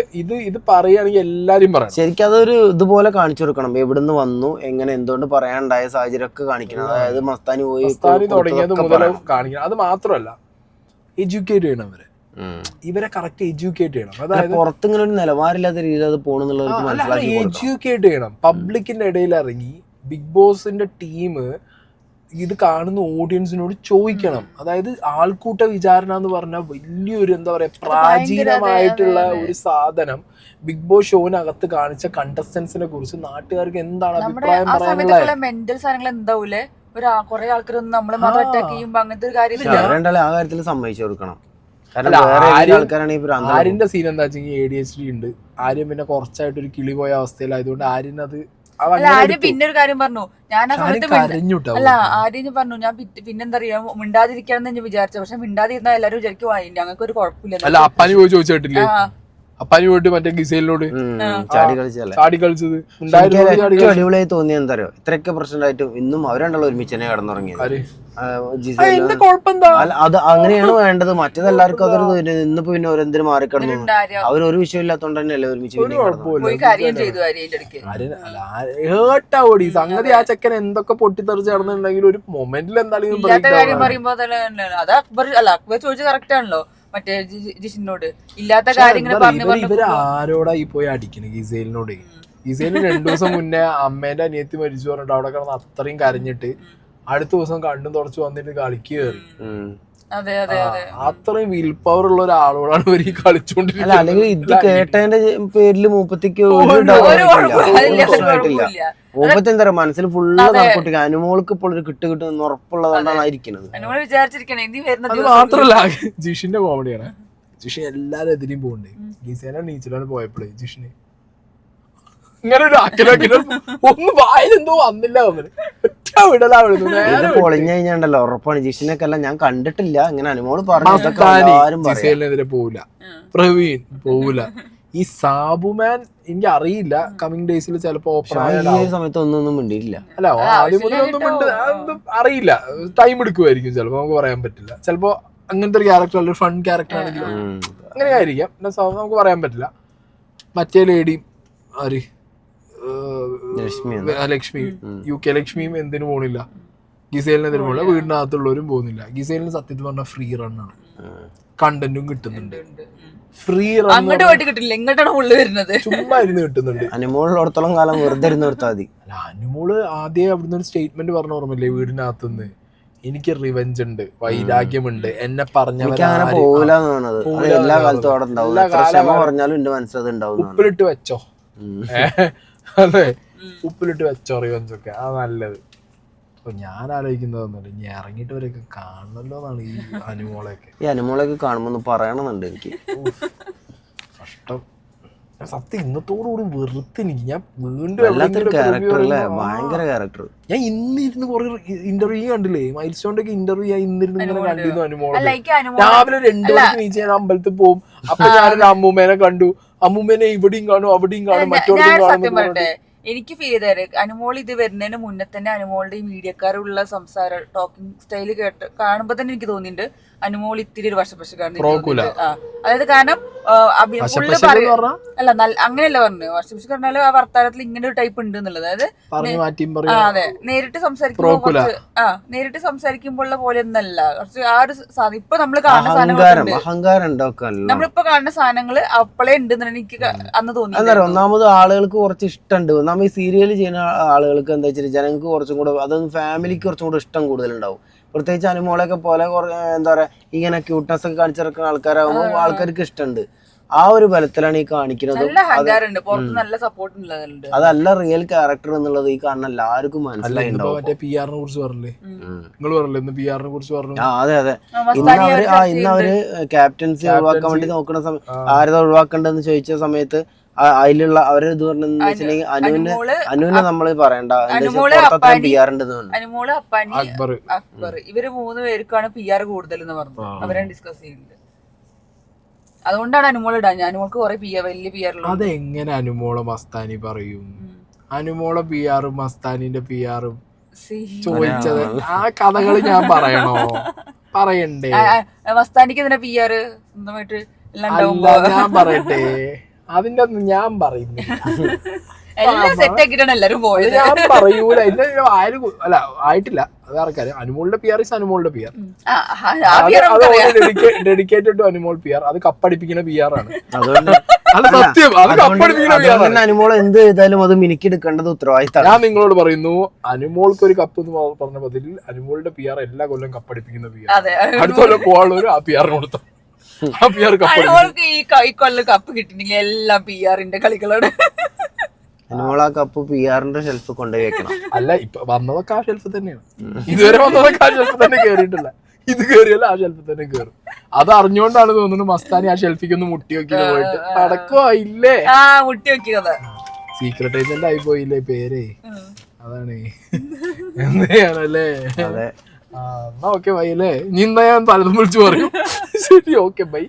Speaker 1: ഇത് പറയുകയാണെങ്കിൽ എല്ലാരും പറയണം.
Speaker 3: ശരിക്കും അതൊരു ഇതുപോലെ കാണിച്ചു കൊടുക്കണം, എവിടുന്ന് വന്നു എങ്ങനെ എന്തുകൊണ്ട് പറയാനുണ്ടായ സാഹചര്യം ഒക്കെ കാണിക്കണം. അതായത് മസ്താനി പോയി
Speaker 1: തുടങ്ങിയത് മുതൽ കാണിക്കണം. അത് മാത്രമല്ല എഡ്യൂക്കേറ്റ് ചെയ്യണം അവരെ, ഇവരെ കറക്റ്റ് എഡ്യൂക്കേറ്റ് ചെയ്യണം. അതായത്
Speaker 3: പുറത്തിങ്ങനെ ഒരു നിലവാരമില്ലാത്ത രീതിയിൽ അത് പോകണമെന്നുള്ളത് മനസ്സിലാക്കി
Speaker 1: എഡ്യൂക്കേറ്റ് ചെയ്യണം. പബ്ലിക്കിന്റെ ഇടയിൽ ഇറങ്ങി ബിഗ് ബോസിന്റെ ടീം ഇത് കാണുന്ന ഓഡിയൻസിനോട് ചോദിക്കണം. അതായത് ആൾക്കൂട്ട വിചാരണ എന്ന് പറഞ്ഞാൽ വലിയൊരു എന്താ പറയാ പ്രാചീനമായിട്ടുള്ള ഒരു സാധനം ബിഗ് ബോസ് ഷോനകത്ത് കാണിച്ച കണ്ടസ്റ്റൻസിനെ കുറിച്ച് നാട്ടുകാർക്ക് എന്താണ് അഭിപ്രായം പറയാനുള്ളത്.
Speaker 2: മെന്റൽ സാധനങ്ങൾ എന്താവൂലേ, കുറെ ആൾക്കാരൊന്നും നമ്മളെ മാത്രം അറ്റാക്ക് ചെയ്യുമ്പോ അങ്ങനത്തെ ഒരു കാര്യം
Speaker 3: ആ കാര്യത്തിൽ സമ്മതിച്ചു കൊടുക്കണം.
Speaker 1: ആര്യന്റെ സീൻ എന്താ വെച്ചെങ്കിൽ ADHD ഉണ്ട്. ആര്യൻ പിന്നെ കുറച്ചായിട്ട് ഒരു കിളി പോയ അവസ്ഥയിലായതുകൊണ്ട് ആര്യൻ അത്
Speaker 2: ആര്യം പിന്നെ ഒരു കാര്യം പറഞ്ഞു. ഞാൻ ആ സമയത്ത് അല്ല ആര്യം പറഞ്ഞു ഞാൻ പിന്നെന്താ പറയാ മിണ്ടാതിരിക്കണം എന്ന് വിചാരിച്ചു. പക്ഷെ മിണ്ടാതിരുന്ന എല്ലാരും വിചാരിക്കും ഞങ്ങൾക്ക് ഒരു കുഴപ്പമില്ല.
Speaker 1: അല്ല അപ്പാനി പോയി ചോദിച്ചിട്ടില്ലേ, അപ്പാനി പോയിട്ട് മറ്റേ ഗിസേലിനോട് ചാടി കളിച്ചത്
Speaker 3: അടിപൊളിയായി തോന്നിയ എന്താ പറയുക, ഇത്രയൊക്കെ പ്രശ്നമായിട്ടും ഇന്നും അവരുണ്ടല്ലോ ഒരുമിച്ച് തന്നെ കിടന്നുറങ്ങിയത്. അത് അങ്ങനെയാണ് വേണ്ടത്. മറ്റേതെല്ലാവർക്കും അതൊരു ഇന്നിപ്പോ പിന്നെ ഓരോരുത്തരും മാറിക്കിടന്നു. അവരൊരു വിഷയമില്ലാത്തോണ്ട് തന്നെയല്ലേ ഒരുമിച്ച്.
Speaker 1: ഹേർട്ടാവോടി സംഗതി. ആ ചെക്കൻ എന്തൊക്കെ പൊട്ടിത്തെറിച്ച് നടന്നുണ്ടെങ്കിൽ ഒരു മൊമെന്റിൽ എന്തായാലും
Speaker 2: അക്ബർ ചോദിച്ചത് കറക്റ്റ് ആണല്ലോ. മറ്റേ ജിഷിനോട് ഇല്ലാത്ത കാര്യങ്ങൾ
Speaker 1: ഇവര് ആരോടാ ഈ പോയി അടിക്കണേ ഗിസേലിനോട്. ഗിസേലിന് 2 ദിവസം മുന്നേ അമ്മേന്റെ അനിയത്തി മരിച്ചു പറഞ്ഞിട്ട് അവിടെ കിടന്ന് അത്രയും കരഞ്ഞിട്ട് അടുത്ത ദിവസം കണ്ണും തുടച്ച് വന്നിട്ട് കളിക്ക് കയറി. അത്രയും വിൽ പവർ ഉള്ള ഒരാളോടാണ് ഇവർ ഈ കളിച്ചോണ്ടിരിക്കുന്നത്.
Speaker 3: അല്ലെങ്കിൽ ഇത് കേട്ടതിന്റെ പേരില് മൂപ്പത്തിക്ക് മൂപ്പത്തി എന്താ പറയാ മനസ്സിൽ ഫുള്ള് കണക്കൂട്ടി. അനുമോൾക്ക് ഇപ്പോൾ ഒരു കിട്ടുന്ന ഉറപ്പുള്ളതുകൊണ്ടാണ് ഇരിക്കുന്നത്.
Speaker 1: അത് മാത്രല്ല ജിഷിന്റെ കോമഡിയാണ്. ജിഷി എല്ലാരും എതിരെയും പോകണ്ടേ. ഗീസേന നീച്ചിലാണ് പോയപ്പോഴേ ജിഷിന് ഇങ്ങനെ ഒരു ഒന്നും വായിലെന്തോ വന്നില്ല.
Speaker 3: പൊളിഞ്ഞു കഴിഞ്ഞാണ്ടല്ലോ ഉറപ്പാണ് ജിഷിനൊക്കെ അല്ല ഞാൻ കണ്ടിട്ടില്ല. ഇങ്ങനെ അനുമോള്
Speaker 1: പറഞ്ഞെതിരെ പോവില്ല, പ്രവീൺ പോവില്ല. ഈ സാബുമാൻ എനിക്ക് അറിയില്ല കമ്മിങ് ഡേയ്സിൽ ചിലപ്പോ
Speaker 3: സമയത്ത് ഒന്നും മിണ്ടിയില്ല.
Speaker 1: അല്ല ആദ്യം മുതലൊന്നും അറിയില്ല, ടൈം എടുക്കുമായിരിക്കും ചിലപ്പോ, നമുക്ക് പറയാൻ പറ്റില്ല. ചിലപ്പോ അങ്ങനത്തെ ഒരു ക്യാരക്ടർ അല്ല, ഫൺ ക്യാരക്ടർ ആണെങ്കിലും അങ്ങനെ ആയിരിക്കാം, നമുക്ക് പറയാൻ പറ്റില്ല. മറ്റേ ലേഡിയും ആര് ലക്ഷ്മി UK ലക്ഷ്മിയും എന്തിനു പോണില്ല, ഗിസേലിന് എന്തിനു പോണില്ല, വീടിനകത്തുള്ളവരും പോകുന്നില്ല. ഗിസേലിന് സത്യത്തിൽ പറഞ്ഞ ഫ്രീ റണ്ണാണ്, കണ്ടന്റും കിട്ടുന്നുണ്ട്. ഫ്രീ റൺ ചുമ്മാ ഇരുന്ന് കിട്ടുന്നുണ്ട്.
Speaker 3: അനുമോളിടത്തോളം കാലം വെറുതെ ഇരുന്ന് നിർത്താൽ മതി.
Speaker 1: അല്ല അനുമോള് ആദ്യം അവിടുന്ന് ഒരു സ്റ്റേറ്റ്മെന്റ് പറഞ്ഞ ഓർമ്മയില്ലേ, വീടിനകത്തുനിന്ന് എനിക്ക് റിവെഞ്ച് ഉണ്ട്, വൈരാഗ്യമുണ്ട്, എന്നെ ഉപ്പിലിട്ട് വെച്ചോ. അതെ ഉപ്പിലിട്ട് വെച്ചോ റിവെഞ്ച് ഒക്കെ, അത് നല്ലത്. അപ്പൊ ഞാൻ ആലോചിക്കുന്നതൊന്നുമില്ല, ഇനി ഇറങ്ങിയിട്ടവരൊക്കെ കാണണല്ലോ എന്നാണ് ഈ അനുമോളെയൊക്കെ.
Speaker 3: ഈ അനുമോളൊക്കെ കാണുമ്പോ പറയണമെന്നുണ്ട് എനിക്ക്.
Speaker 1: കഷ്ടം സത്യം, ഇന്നത്തോടുകൂടി വെറുത്തെനിക്ക്. ഞാൻ വീണ്ടും
Speaker 3: ഭയങ്കര ക്യാരക്ടർ.
Speaker 1: ഞാൻ ഇന്നിരുന്ന് കുറെ ഇന്റർവ്യൂ കണ്ടില്ലേ, മൈൽ സ്റ്റോണിന്റെ ഒക്കെ ഇന്റർവ്യൂ ഞാൻ ഇന്നിരുന്ന് ഇങ്ങനെ കണ്ടിരുന്നു. അനുമോളെ രാവിലെ 2 മണിക്ക് നീച്ച് ഞാൻ അമ്പലത്തിൽ പോകും. അപ്പൊ ഞാനൊരു അമ്മൂമ്മേനെ കണ്ടു, അമ്മൂമ്മേനെ ഇവിടെയും കാണും അവിടെയും കാണും മറ്റോടത്തും കാണും.
Speaker 2: എനിക്ക് ഫീൽ ചെയ്തേരെ അനുമോൾ ഇത് വരുന്നതിന് മുന്നേ തന്നെ അനുമോളുടെ ഈ മീഡിയക്കാരുള്ള സംസാരം ടോക്കിംഗ് സ്റ്റൈല് കേട്ട് കാണുമ്പോ തന്നെ എനിക്ക് തോന്നിയിട്ടുണ്ട് അനുമോൾ ഇത്തിരി ഒരു വശപശക്കാരൻ. അതായത് കാരണം ഫുള്ള് പറയും അല്ല അങ്ങനെയല്ല പറഞ്ഞു വശപശ പറഞ്ഞാല് ആ വർത്താനത്തിൽ ഇങ്ങനെ ഒരു ടൈപ്പ് ഉണ്ട് എന്നുള്ളത്. അതായത് അതെ നേരിട്ട് സംസാരിക്കുമ്പോൾ നേരിട്ട് സംസാരിക്കുമ്പോഴുള്ള പോലെ ഒന്നല്ല കുറച്ച് ആ ഒരു ഇപ്പൊ നമ്മള് കാണുന്ന സാധനങ്ങൾ നമ്മളിപ്പോ കാണുന്ന സാധനങ്ങള് അപ്പോഴേ ഉണ്ട് എനിക്ക് അന്ന് തോന്നി.
Speaker 3: ഒന്നാമത് ആളുകൾക്ക് കുറച്ച് ഇഷ്ടമുണ്ട്. നമ്മൾ ഈ സീരിയൽ ചെയ്യുന്ന ആളുകൾക്ക് എന്താ വെച്ചാൽ ജനങ്ങൾക്ക് കുറച്ചും കൂടെ അതൊന്നും ഫാമിലിക്ക് കുറച്ചും കൂടെ ഇഷ്ടം കൂടുതലുണ്ടാവും. പ്രത്യേകിച്ച് അനുമോളൊക്കെ പോലെ എന്താ പറയാ ഇങ്ങനെ ക്യൂട്ട്നെസ് ഒക്കെ കാണിച്ചിറക്കുന്ന ആൾക്കാരാകുമ്പോൾ ആൾക്കാർക്ക് ഇഷ്ടമുണ്ട്. ആ ഒരു ബലത്തിലാണ് ഈ കാണിക്കുന്നത്. അതല്ല റിയൽ ക്യാരക്ടർ എന്നുള്ളത് ഈ കാണുന്ന എല്ലാവർക്കും മനസ്സിലായിട്ടുണ്ടാവും. അതെ അതെ ഇന്ന് അവര് ക്യാപ്റ്റൻസി ഒഴിവാക്കാൻ വേണ്ടി നോക്കുന്ന സമയത്ത് ആരതാ ഒഴിവാക്കണ്ടെന്ന് ചോദിച്ച സമയത്ത് അതിലുള്ള അവര് ഇത് പറഞ്ഞെന്ന് വെച്ചിട്ടുണ്ടെങ്കിൽ അനുവിനെ നമ്മള് പറയണ്ട
Speaker 2: അനുമോള് അപ്പാനി അക്ബർ ഇവര് 3 പേർക്കാണ് PR കൂടുതൽ എന്ന് പറഞ്ഞു അവരെ ഡിസ്കസ് ചെയ്യുന്നത്. അതുകൊണ്ടാണ് അനുമോൾ ഇടാൻ. അനുമോൾക്ക് കുറെ വലിയ PR ഉള്ളത്.
Speaker 1: അതെങ്ങനെ അനുമോളെ മസ്താനി പറയും? അനുമോളെ PR-ഉം മസ്താനിന്റെ PR-ഉം ചോദിച്ചത് ആ കഥകള് ഞാൻ പറയണോ? പറയണ്ടേ?
Speaker 2: മസ്താനിക്ക് ഇതിന്റെ PR സ്വന്തമായിട്ട്
Speaker 1: ഞാൻ പറയട്ടെ? അതിന്റെ ഒന്നും ഞാൻ പറയുന്നു.
Speaker 2: എല്ലാം സെറ്റ് ആക്കിയിട്ടാണ് എല്ലാരും പോയത്.
Speaker 1: ഞാൻ പറയൂല. ഇതിന്റെ അല്ല ആയിട്ടില്ല. അത് ആർക്കാരും അനുമോളുടെ PR അനുമോളുടെ PR. Dedicated to Anumol PR. അത് കപ്പടിപ്പിക്കുന്ന PR ആണ്. സത്യം. അത് കപ്പടിപ്പിക്കുന്ന PR ആണ്.
Speaker 3: അനുമോൾ എന്ത് ചെയ്താലും അത് മിനിക്കെടുക്കേണ്ടത് ഉത്തരവാദിത്തം.
Speaker 1: ഞാൻ നിങ്ങളോട് പറയുന്നു അനുമോൾക്ക് ഒരു കപ്പ് എന്ന് പറഞ്ഞ ബദലിൽ അനുമോളുടെ PR എല്ലാ കൊല്ലം കപ്പടിപ്പിക്കുന്ന PR. അടുത്ത കൊല്ലം പോകാനുള്ളവർ ആ PR കൊടുത്തു.
Speaker 2: അനുമോൾക്ക് ഈ കൊല്ലം കപ്പ് കിട്ടിയില്ലെങ്കിൽ എല്ലാം PR-ന്റെ കളികളോട്.
Speaker 3: അനുമോൾ ആ കപ്പ് PR-ന്റെ ഷെൽഫ് കൊണ്ടുപോയി വെക്കണം.
Speaker 1: അല്ല ഇപ്പൊ വന്നതൊക്കെ ആ ഷെൽഫ് തന്നെയാണ്. ഇതുവരെ വന്നതൊക്കെ ആ ഷെൽഫ് തന്നെ കേറിയിട്ടില്ല. ഇത് കേറിയല്ല ആ ഷെൽഫ് തന്നെ കേറും. അത് അറിഞ്ഞുകൊണ്ടാണ് തോന്നുന്നു മസ്താനി ആ ഷെൽഫിക്ക് ഒന്ന് മുട്ടി വെക്കിയത് പോയിട്ട് നടക്കുവാ ഇല്ലേ
Speaker 2: മുട്ടി വെക്കിയത്.
Speaker 1: സീക്രട്ട് ഏജന്റ് ആയി പോയില്ലേ പേര്. അതാണ് എന്താണല്ലേ. എന്നാ ഓക്കെ ബൈ അല്ലേ. ഇനി എന്താ ഞാൻ തലതും വിളിച്ചു പറയും. ശരി ഓക്കെ ബൈ.